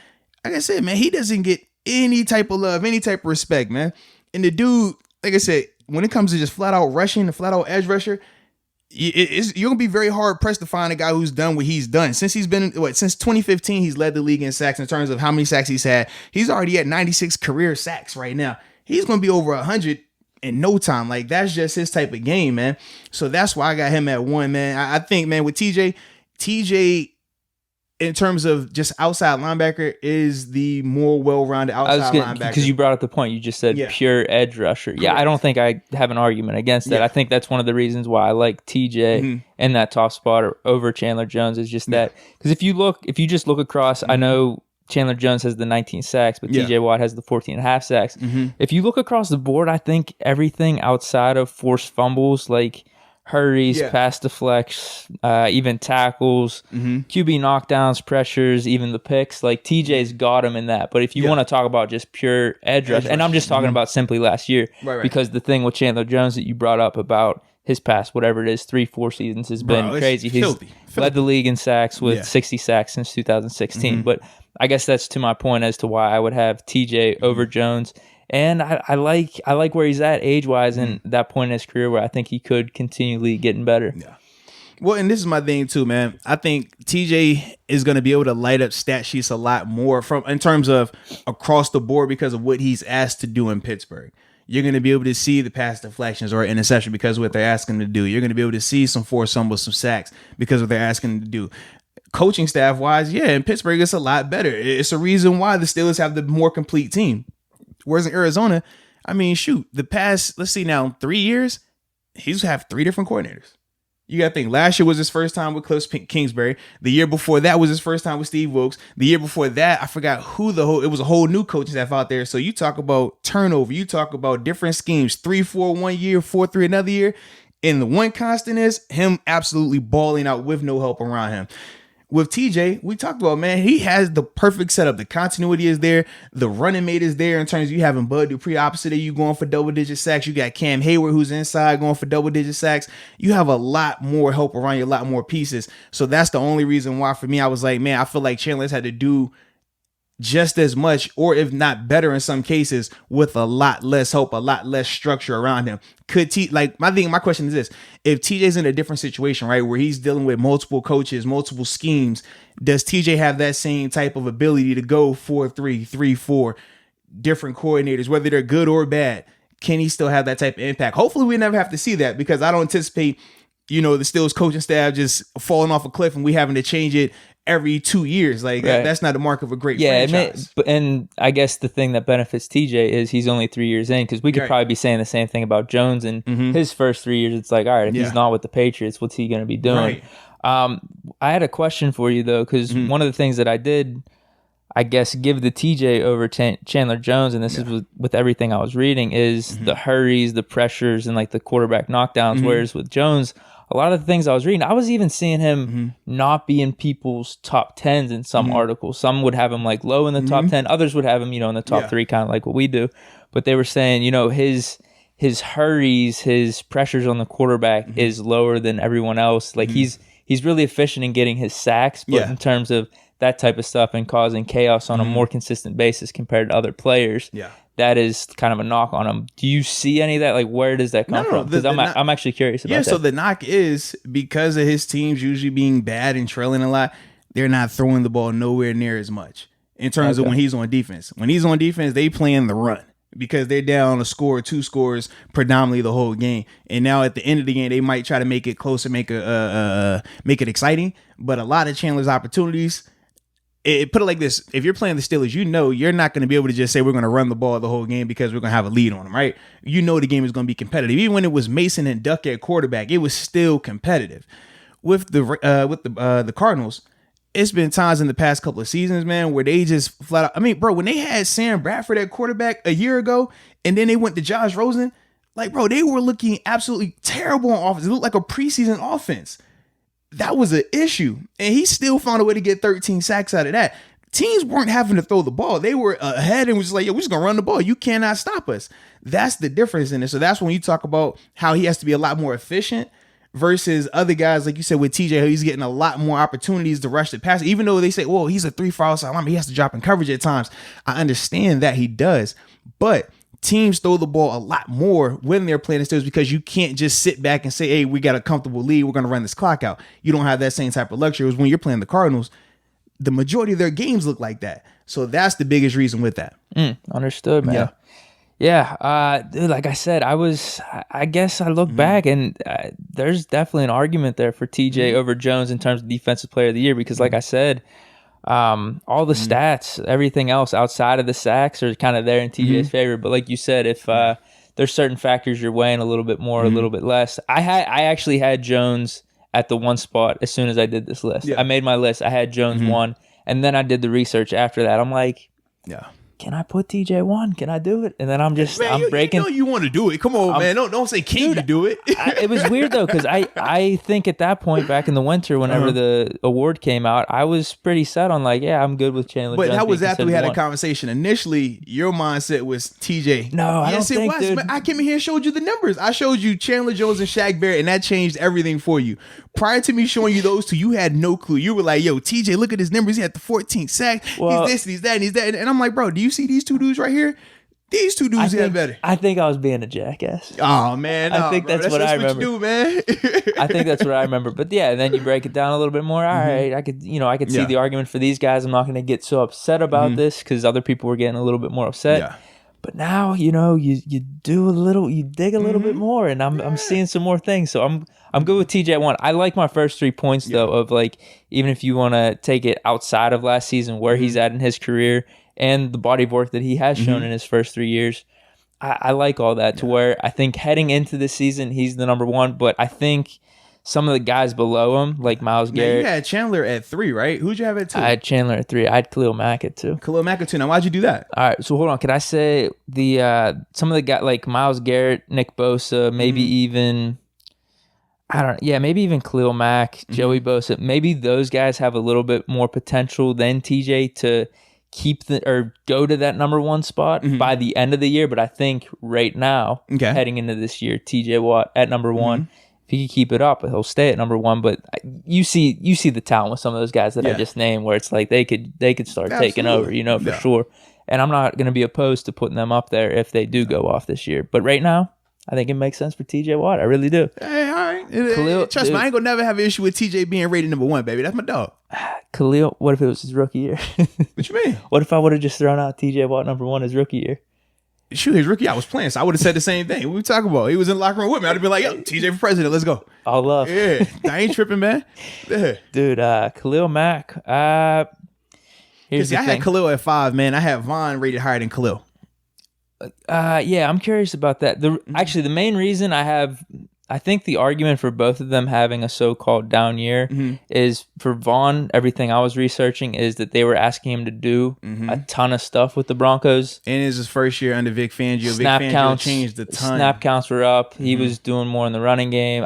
like I said, man, he doesn't get any type of love, any type of respect, man. And the dude, like I said, when it comes to just flat out rushing, a flat out edge rusher, you're gonna be very hard pressed to find a guy who's done what he's done. Since 2015, he's led the league in sacks in terms of how many sacks he's had. He's already at 96 career sacks right now. He's gonna be over 100 in no time. Like, that's just his type of game, man. So that's why I got him at 1, man. I think, man, with TJ in terms of just outside linebacker is the more well-rounded outside linebacker. Because you brought up the point. You just said pure edge rusher. Correct. Yeah, I don't think I have an argument against that. I think that's one of the reasons why I like TJ in that top spot over Chandler Jones is just that. Because if you just look across, I know Chandler Jones has the 19 sacks, but TJ Watt has the 14 and a half sacks. If you look across the board, I think everything outside of forced fumbles, like hurries, pass deflects, even tackles, QB knockdowns, pressures, even the picks, like TJ's got him in that. But if you want to talk about just pure edge rush, and I'm just talking about simply last year, because the thing with Chandler Jones that you brought up about his past, whatever it is, 3-4 seasons has been crazy. He's led the league in sacks with 60 sacks since 2016. But I guess that's to my point as to why I would have TJ over Jones. And I like where he's at age-wise and that point in his career where I think he could continually getting better. Yeah. Well, and this is my thing too, man. I think TJ is going to be able to light up stat sheets a lot more in terms of across the board because of what he's asked to do in Pittsburgh. you're going to be able to see the pass deflections or interception because of what they're asking them to do. You're going to be able to see some forced fumbles, some sacks because of what they're asking them to do. Coaching staff wise, yeah, in Pittsburgh, it's a lot better. It's a reason why the Steelers have the more complete team. Whereas in Arizona, I mean, shoot, the past, let's see now, 3 years, he's had 3 different coordinators. You got to think, last year was his first time with Cliff Kingsbury. The year before that was his first time with Steve Wilkes. The year before that, I forgot who it was a whole new coaching staff out there. So you talk about turnover, you talk about different schemes, 3-4 one year, 4-3 another year. And the one constant is him absolutely balling out with no help around him. With TJ, we talked about, man, he has the perfect setup. The continuity is there. The running mate is there in terms of you having Bud Dupree opposite of you going for double-digit sacks. You got Cam Hayward who's inside going for double-digit sacks. You have a lot more help around you, a lot more pieces. So that's the only reason why for me, I was like, man, I feel like Chandler's had to do just as much, or if not better in some cases, with a lot less help, a lot less structure around him. My question is this: if TJ's in a different situation, right, where he's dealing with multiple coaches, multiple schemes, does TJ have that same type of ability to go 4-3, 3-4 different coordinators, whether they're good or bad? Can he still have that type of impact? Hopefully we never have to see that, because I don't anticipate, the Steelers coaching staff just falling off a cliff and we having to change it every 2 years. Like right. That's not the mark of a great franchise. And I guess the thing that benefits TJ is he's only 3 years in, because we could probably be saying the same thing about Jones and his first 3 years. It's like, all right, if he's not with the Patriots, what's he going to be doing? Right. I had a question for you though, because one of the things that I did, I guess, give the TJ over Chandler Jones, and this is with everything I was reading, is the hurries, the pressures, and like the quarterback knockdowns. Whereas with Jones, a lot of the things I was reading, I was even seeing him not be in people's top 10s in some articles. Some would have him like low in the top 10. Others would have him, in the top 3, kind of like what we do. But they were saying, his hurries, his pressures on the quarterback is lower than everyone else. Like he's really efficient in getting his sacks, but in terms of that type of stuff and causing chaos on a more consistent basis compared to other players. That is kind of a knock on him. Do you see any of that? Like, where does that come from? Because I'm actually curious about that. So the knock is, because of his teams usually being bad and trailing a lot, they're not throwing the ball nowhere near as much in terms of when he's on defense. When he's on defense, they playing the run because they're down a score, 2 scores predominantly the whole game. And now at the end of the game, they might try to make it closer, make it exciting. But a lot of Chandler's opportunities, put it like this: if you're playing the Steelers, you're not going to be able to just say we're going to run the ball the whole game because we're going to have a lead on them, right? The game is going to be competitive. Even when it was Mason and Duck at quarterback, it was still competitive. With the Cardinals, it's been times in the past couple of seasons, man, where they just flat out. I mean, bro, when they had Sam Bradford at quarterback a year ago, and then they went to Josh Rosen, like, bro, they were looking absolutely terrible on offense. It looked like a preseason offense. That was an issue. And he still found a way to get 13 sacks out of that. Teams weren't having to throw the ball. They were ahead and was just like, yo, we're just going to run the ball. You cannot stop us. That's the difference in it. So that's when you talk about how he has to be a lot more efficient versus other guys, like you said, with TJ, he's getting a lot more opportunities to rush the pass. Even though they say, well, he's a 3-4 outside lineman, he has to drop in coverage at times. I understand that he does. But teams throw the ball a lot more when they're playing the Steelers, because you can't just sit back and say, hey, we got a comfortable lead, we're going to run this clock out. You don't have that same type of luxury. As when you're playing the Cardinals, the majority of their games look like that. So that's the biggest reason with that. Understood, man. Dude, like I said, I guess I look back and there's definitely an argument there for TJ over Jones in terms of defensive player of the year, because like I said, all the stats, everything else outside of the sacks are kind of there in TJ's favor. But like you said, if there's certain factors you're weighing a little bit more, a little bit less. I actually had Jones at the 1 spot as soon as I did this list. I made my list. I had Jones 1, and then I did the research after that. I'm like, can I put TJ 1? Can I do it? And then I'm breaking. You want to do it. Come on, man. Don't say can you do it. It was weird, though, because I think at that point back in the winter, whenever the award came out, I was pretty set on like, I'm good with Chandler Jones. But that was after we had a conversation. Initially, your mindset was TJ. No, I don't think, dude. I came in here and showed you the numbers. I showed you Chandler Jones and Shaq Barrett, and that changed everything for you. Prior to me showing you those two, you had no clue. You were like, yo, TJ, look at his numbers. He had the 14th sack. He's this, he's that, and he's that. And I'm like, bro, do you see these 2 dudes right here? These 2 dudes had better. I think I was being a jackass. Oh, man. I think that's what I remember. What you do, man. I think that's what I remember. But yeah, and then you break it down a little bit more. All right, I could see the argument for these guys. I'm not going to get so upset about this because other people were getting a little bit more upset. But now, you dig a little bit more, and I'm seeing some more things. So I'm good with TJ at 1. I like my first 3 points though, of like, even if you want to take it outside of last season, where he's at in his career and the body of work that he has shown in his first 3 years. I like all that to where I think heading into this season, he's the number 1, but I think some of the guys below him, like Myles Garrett. You had Chandler at 3, right? Who'd you have at 2? I had Chandler at 3. I had Khalil Mack at 2. Khalil Mack at 2. Now, why'd you do that? All right, so hold on. Could I say some of the guys like Myles Garrett, Nick Bosa, maybe even maybe even Khalil Mack, Joey Bosa. Maybe those guys have a little bit more potential than TJ to keep or go to that number 1 spot by the end of the year. But I think right now, heading into this year, TJ Watt at number 1. If he can keep it up, he'll stay at number 1. But you see the talent with some of those guys that I just named, where it's like they could start taking over, for sure. And I'm not going to be opposed to putting them up there if they do go off this year. But right now, I think it makes sense for TJ Watt. I really do. Hey, all right. Trust me, I ain't gonna never have an issue with TJ being rated number 1, baby. That's my dog. Khalil, what if it was his rookie year? What you mean? What if I would have just thrown out TJ Watt number 1 his rookie year? Shoot, his rookie, I was playing, so I would have said the same thing. What we talking about? He was in the locker room with me. I'd have been like, yo, TJ for president, let's go. All love. Yeah, I ain't tripping, man. Yeah. Dude, Khalil Mack. I had Khalil at 5, man. I had Von rated higher than Khalil. Yeah, I'm curious about that. Actually, the main reason I think the argument for both of them having a so-called down year is for Vaughn. Everything I was researching is that they were asking him to do a ton of stuff with the Broncos. And it's his first year under Vic Fangio. Snap Vic Fangio counts changed a ton. Snap counts were up. He was doing more in the running game.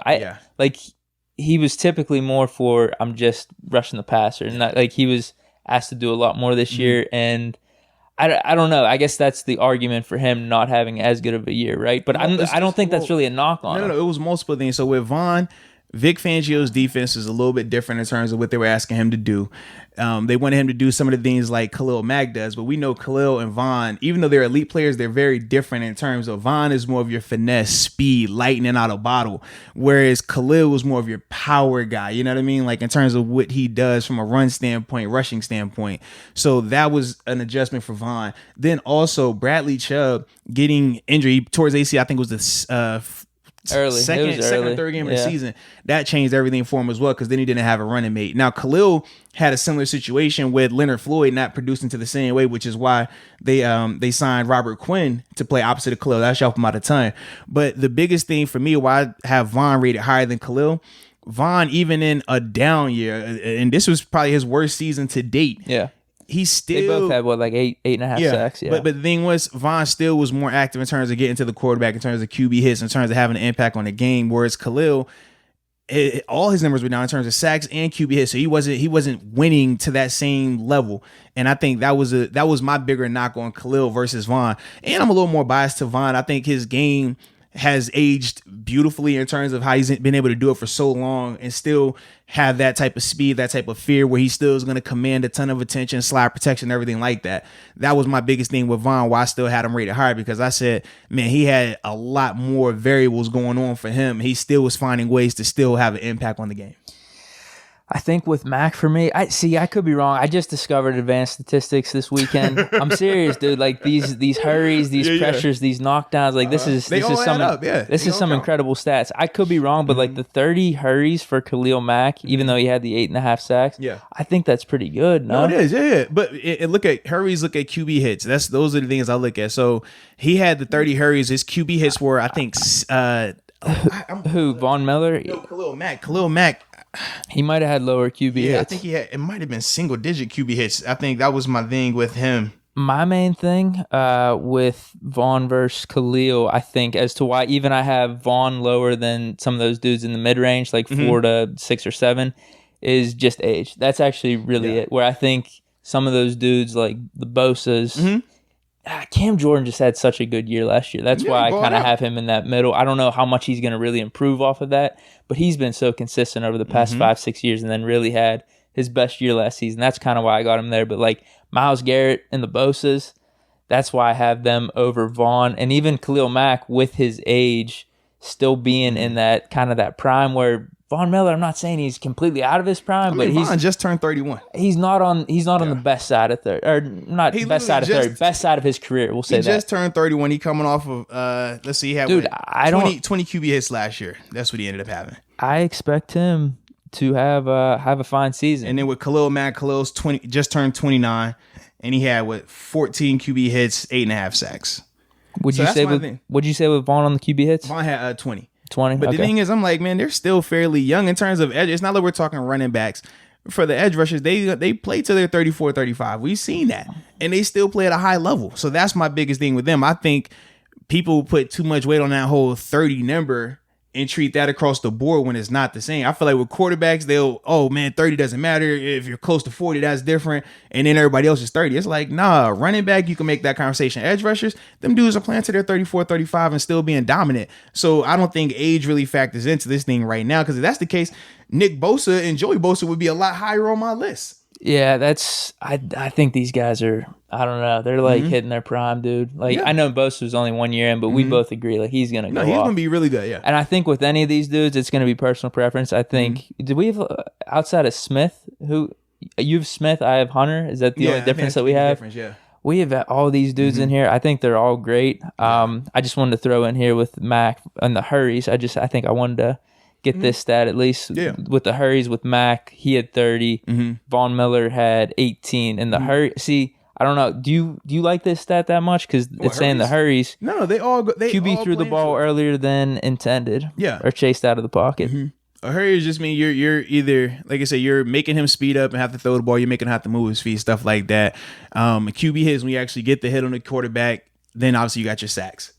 He was typically more for I'm just rushing the passer, and not, like he was asked to do a lot more this year. And I don't know. I guess that's the argument for him not having as good of a year, right? But I don't think that's really a knock on him. No, it was multiple things. So with Vaughn, Vic Fangio's defense is a little bit different in terms of what they were asking him to do. They wanted him to do some of the things like Khalil Mack does, but we know Khalil and Vaughn, even though they're elite players, they're very different in terms of Vaughn is more of your finesse, speed, lightning out of bottle, whereas Khalil was more of your power guy. You know what I mean? Like in terms of what he does from a run standpoint, rushing standpoint. So that was an adjustment for Vaughn. Then also Bradley Chubb getting injured towards AC, I think was the second or third game of the season. That changed everything for him as well, because then he didn't have a running mate. Now Khalil had a similar situation with Leonard Floyd not producing to the same way, which is why they signed Robert Quinn to play opposite of Khalil. That helped him out a ton. But the biggest thing for me, why I have Vaughn rated higher than Khalil, Vaughn, even in a down year, and this was probably his worst season to date. Yeah. They both had like eight and a half sacks. Yeah. But the thing was, Vaughn still was more active in terms of getting to the quarterback, in terms of QB hits, in terms of having an impact on the game. Whereas Khalil, all his numbers were down in terms of sacks and QB hits, so he wasn't winning to that same level. And I think that was my bigger knock on Khalil versus Vaughn. And I'm a little more biased to Vaughn. I think his game has aged beautifully in terms of how he's been able to do it for so long and still have that type of speed, that type of fear, where he still is going to command a ton of attention, slide protection, everything like that. That was my biggest thing with Vaughn, why I still had him rated higher, because I said, man, he had a lot more variables going on for him. He still was finding ways to still have an impact on the game. I think with Mac, for me, I could be wrong. I just discovered advanced statistics this weekend. I'm serious, dude. Like these hurries, these pressures, these knockdowns. Like this is some incredible stats. I could be wrong, but like the 30 hurries for Khalil Mack, even though he had the 8.5 sacks, I think that's pretty good. No, it is. Yeah. But look at hurries. Look at QB hits. Those are the things I look at. So he had the 30 hurries. His QB hits were, I think, who? Von Miller? No, Khalil Mack. He might have had lower QB hits. I think it might have been single digit QB hits. I think that was my thing with him. My main thing with Vaughn versus Khalil, I think, as to why even I have Vaughn lower than some of those dudes in the mid range, like 4 to 6 or 7, is just age. That's actually really it. Where I think some of those dudes, like the Bosas, Cam Jordan just had such a good year last year. That's why I kind of have him in that middle. I don't know how much he's going to really improve off of that, but he's been so consistent over the past 5-6 years, and then really had his best year last season. That's kind of why I got him there. But like Myles Garrett and the Bosas, that's why I have them over Vaughn. And even Khalil Mack, with his age, still being in that kind of that prime where Von Miller, I'm not saying he's completely out of his prime, but Vaughn just turned 31. He's not on the best side of 30, or not best side of 30, best side of his career. We'll say that. He just turned 31. He coming off of let's see, he had 20 QB hits last year. That's what he ended up having. I expect him to have a fine season. And then with Khalil's just turned 29, and he had 14 QB hits, 8.5 sacks. What'd you say with Vaughn on the QB hits? Vaughn had 20. 20. But the thing is, I'm like, man, they're still fairly young in terms of edge. It's not like we're talking running backs. For the edge rushers, they play till they're 34, 35. We've seen that. And they still play at a high level. So that's my biggest thing with them. I think people put too much weight on that whole 30 number and treat that across the board when it's not the same. I feel like with quarterbacks, 30 doesn't matter. If you're close to 40, that's different. And then everybody else is 30. It's like, nah, running back, you can make that conversation. Edge rushers, them dudes are playing to their 34, 35 and still being dominant. So I don't think age really factors into this thing right now, because if that's the case, Nick Bosa and Joey Bosa would be a lot higher on my list. Yeah, I think these guys are, I don't know, they're like hitting their prime, dude. Like, I know Bosa was only 1 year in, but we both agree, like, he's gonna go off. He's gonna be really good, yeah. And I think with any of these dudes, it's gonna be personal preference. I think, did we have, outside of Smith, you have Smith, I have Hunter, is that the only difference that we have? We have all these dudes in here. I think they're all great. I just wanted to throw in here with Mac and the hurries. I think I wanted to get this stat at least. With the hurries with Mac, he had 30. Von Miller had 18. And the hurry, see, I don't know. Do you like this stat that much? Because it's saying the hurries. No, they QB threw the ball earlier than intended. Yeah, or chased out of the pocket. A hurry just mean you're either, like I said, you're making him speed up and have to throw the ball. You're making him have to move his feet, stuff like that. QB hits when you actually get the hit on the quarterback. Then obviously you got your sacks.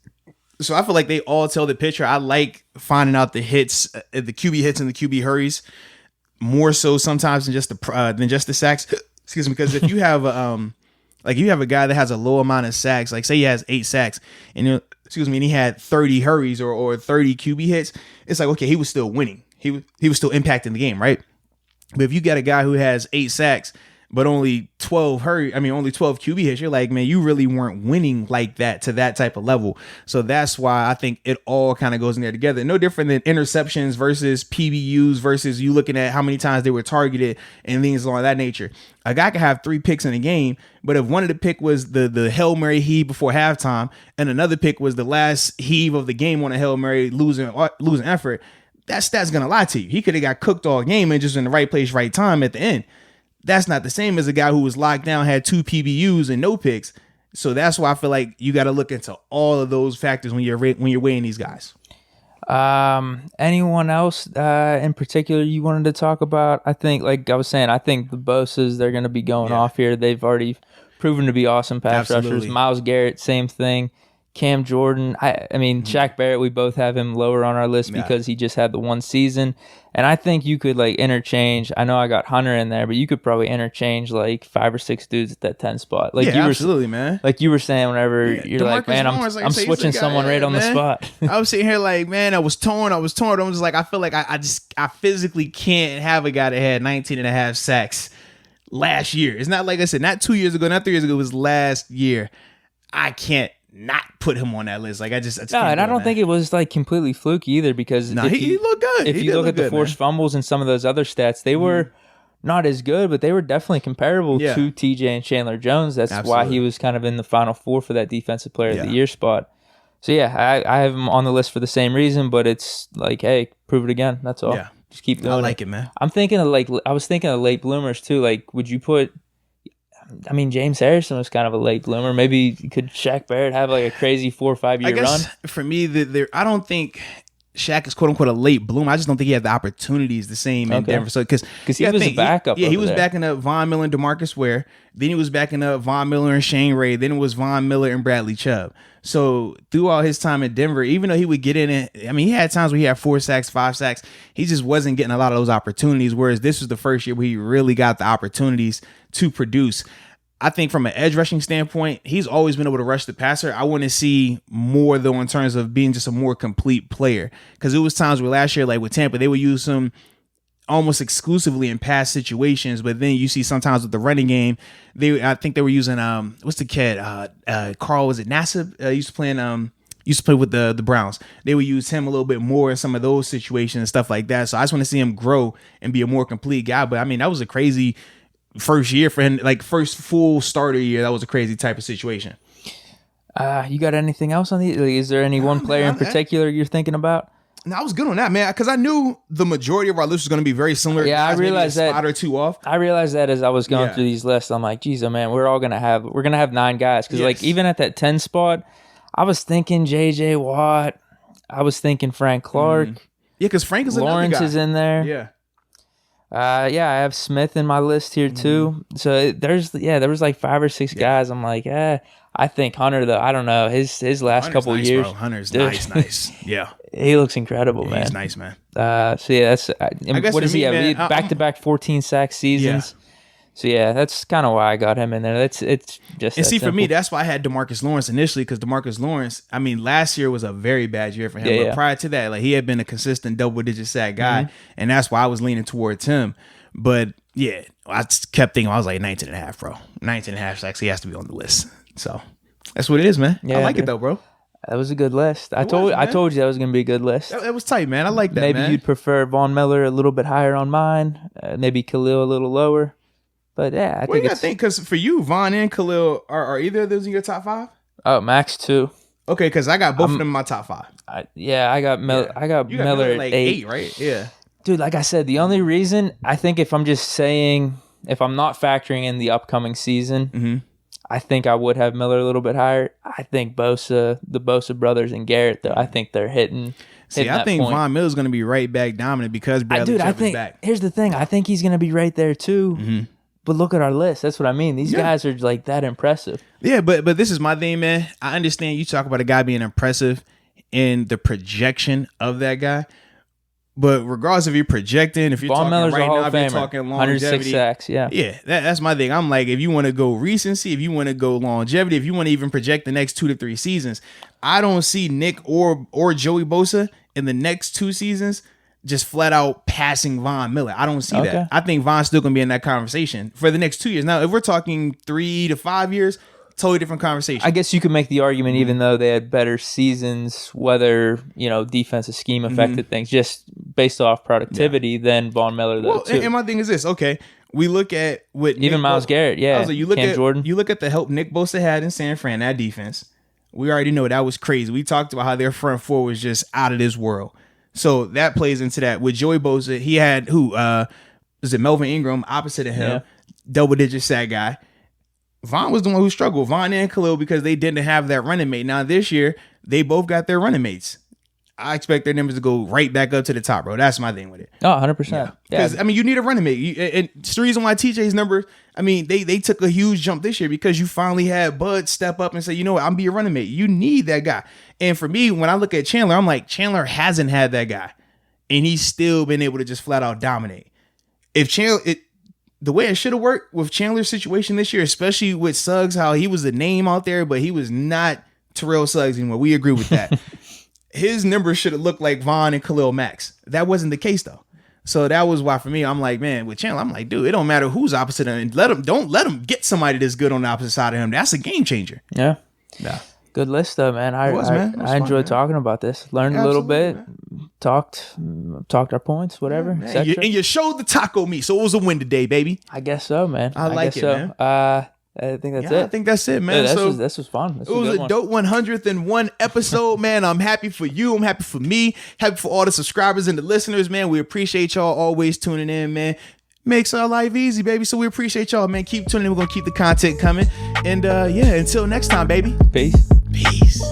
So I feel like they all tell the picture. I like finding out the hits, the QB hits and the QB hurries, more so sometimes than just the sacks. Excuse me, because if you have a guy that has a low amount of sacks, like say he has 8 sacks, and he had 30 hurries or 30 QB hits, it's like, okay, he was still winning. He was still impacting the game, right? But if you got a guy who has 8 sacks but only 12 QB hits, you're like, man, you really weren't winning like that to that type of level. So that's why I think it all kind of goes in there together. No different than interceptions versus PBUs versus you looking at how many times they were targeted and things along that nature. A guy could have 3 picks in a game, but if one of the pick was the Hail Mary heave before halftime and another pick was the last heave of the game on a Hail Mary losing effort, that stat's going to lie to you. He could have got cooked all game and just in the right place, right time at the end. That's not the same as a guy who was locked down, had 2 PBUs and no picks. So that's why I feel like you got to look into all of those factors when you're weighing these guys. Anyone else in particular you wanted to talk about? I think, like I was saying, I think the Bosas, they're going to be going off here. They've already proven to be awesome pass rushers. Myles Garrett, same thing. Cam Jordan, I mean, Shaq Barrett, we both have him lower on our list because he just had the 1 season. And I think you could like interchange. I know I got Hunter in there, but you could probably interchange like 5 or 6 dudes at that 10 spot. Like absolutely, man. Like you were saying, whenever you're like, man, I'm switching someone right on the spot. I was sitting here like, man, I was torn. I'm just like, I feel like I physically can't have a guy that had 19.5 sacks last year. It's not like I said, not 2 years ago, not 3 years ago. It was last year. I can't not put him on that list. Like I just no, and I don't think it was like completely fluky either, because he looked good. If you look at the forced fumbles and some of those other stats, they were not as good, but they were definitely comparable to TJ and Chandler Jones. That's why he was kind of in the Final Four for that Defensive Player of the Year spot. So yeah, I have him on the list for the same reason, but it's like, hey, prove it again. That's all. Yeah, just keep doing it. I like it, man. I was thinking of late bloomers too. Like, would you put? I mean, James Harrison was kind of a late bloomer. Maybe could Shaq Barrett have like a crazy 4 or 5 year run? For me, I don't think Shaq is quote unquote a late bloomer. I just don't think he had the opportunities the same in Denver. So because he was a backup. He was backing up Von Miller and DeMarcus Ware. Then he was backing up Von Miller and Shane Ray. Then it was Von Miller and Bradley Chubb. So throughout his time in Denver, even though he would get in it, I mean, he had times where he had 4 sacks, 5 sacks. He just wasn't getting a lot of those opportunities. Whereas this was the first year where he really got the opportunities to produce. I think from an edge rushing standpoint, he's always been able to rush the passer. I want to see more, though, in terms of being just a more complete player. Because it was times where last year, like with Tampa, they would use him almost exclusively in pass situations. But then you see sometimes with the running game, I think they were using, what's the kid? Carl, was it Nassib? Used to play in used to play with the Browns. They would use him a little bit more in some of those situations and stuff like that. So I just want to see him grow and be a more complete guy. But I mean, that was a crazy first year for him, like first full starter year. That was a crazy type of situation. You got anything else on the? Like, is there any one player in particular you're thinking about? No, I was good on that, man, because I knew the majority of our list was going to be very similar. Yeah, I realized that. Spot or two off. I realized that as I was going through these lists. I'm like, geez, oh man, we're gonna have 9 guys because like even at that 10 spot, I was thinking J.J. Watt, I was thinking Frank Clark. Yeah, because Frank is Lawrence another guy. is in there. Yeah. I have Smith in my list here too. So there was like 5 or 6 guys. I'm like, I think Hunter though. I don't know his last Hunter's couple nice, years. Bro. Hunter's dude. nice. Yeah, he looks incredible, man. He's nice, man. So yeah, that's. What does he have? Man, Back-to-back 14 sack seasons. Yeah. So yeah, that's kind of why I got him in there. It's just. And see, for me, that's why I had DeMarcus Lawrence initially, because DeMarcus Lawrence, I mean, last year was a very bad year for him. But prior to that, like he had been a consistent double-digit sack guy, and that's why I was leaning towards him. But yeah, I just kept thinking, I was like 19.5, bro. 19.5 sacks, he has to be on the list. So that's what it is, man. Yeah, I like it though, bro. That was a good list. I told you that was gonna be a good list. That was tight, man. I like that. Maybe you'd prefer Von Miller a little bit higher on mine. Maybe Khalil a little lower. But yeah, I think because for you, Von and Khalil are either of those in your top 5? Oh, max 2. Okay, because I got both of them in my top 5. I got Miller. I got Miller at like 8, right? Yeah. Dude, like I said, the only reason I think if I'm just saying if I'm not factoring in the upcoming season, I think I would have Miller a little bit higher. I think the Bosa brothers and Garrett though, I think they're hitting. See, I think Von Miller's going to be right back dominant because Bradley Chubb is back. Here's the thing. I think he's going to be right there too. But look at our list. That's what I mean. These guys are like that impressive. Yeah, but this is my thing, man. I understand you talk about a guy being impressive in the projection of that guy. But regardless if you're projecting, if you're Von talking Miller's right now, if you're Famer. talking 106 longevity, sacks, yeah, that's my thing. I'm like, if you want to go recency, if you want to go longevity, if you want to even project the next 2 to 3 seasons, I don't see Nick or Joey Bosa in the next 2 seasons just flat out passing Von Miller. I don't see that. I think Von's still gonna be in that conversation for the next 2 years. Now, if we're talking 3 to 5 years, totally different conversation. I guess you could make the argument, even though they had better seasons, whether defensive scheme affected things, just based off productivity, than Von Miller. Though, too. And my thing is this: okay, we look at what even Myles Garrett, you look Cam at Jordan. You look at the help Nick Bosa had in San Fran, that defense. We already know that was crazy. We talked about how their front four was just out of this world. So that plays into that. With Joey Bosa, he had was it Melvin Ingram opposite of him, double-digit sack guy. Von was the one who struggled, Von and Khalil, because they didn't have that running mate. Now this year, they both got their running mates. I expect their numbers to go right back up to the top, bro. That's my thing with it. Oh, 100%. Because, I mean, you need a running mate. And it's the reason why TJ's numbers, I mean, they took a huge jump this year because you finally had Bud step up and say, you know what, I'm be your running mate. You need that guy. And for me, when I look at Chandler, I'm like, Chandler hasn't had that guy. And he's still been able to just flat out dominate. If Chandler... The way it should have worked with Chandler's situation this year, especially with Suggs, how he was a name out there, but he was not Terrell Suggs anymore. We agree with that. His numbers should have looked like Von and Khalil Max. That wasn't the case, though. So that was why, for me, I'm like, man, with Chandler, I'm like, dude, it don't matter who's opposite of him. Don't let him get somebody that's good on the opposite side of him. That's a game changer. Yeah. Good list, though, man. I enjoyed talking about this. Learned a little bit. Man. Talked our points, whatever. Yeah, and you showed the taco meat, so it was a win today, baby. I guess so, man. I like it, man. I think that's it. I think that's it, man. Yeah, this was fun. It was a dope 100th episode, man. I'm happy for you. I'm happy for me. Happy for all the subscribers and the listeners, man. We appreciate y'all always tuning in, man. Makes our life easy, baby. So we appreciate y'all, man. Keep tuning in. We're going to keep the content coming. And until next time, baby. Peace. Peace.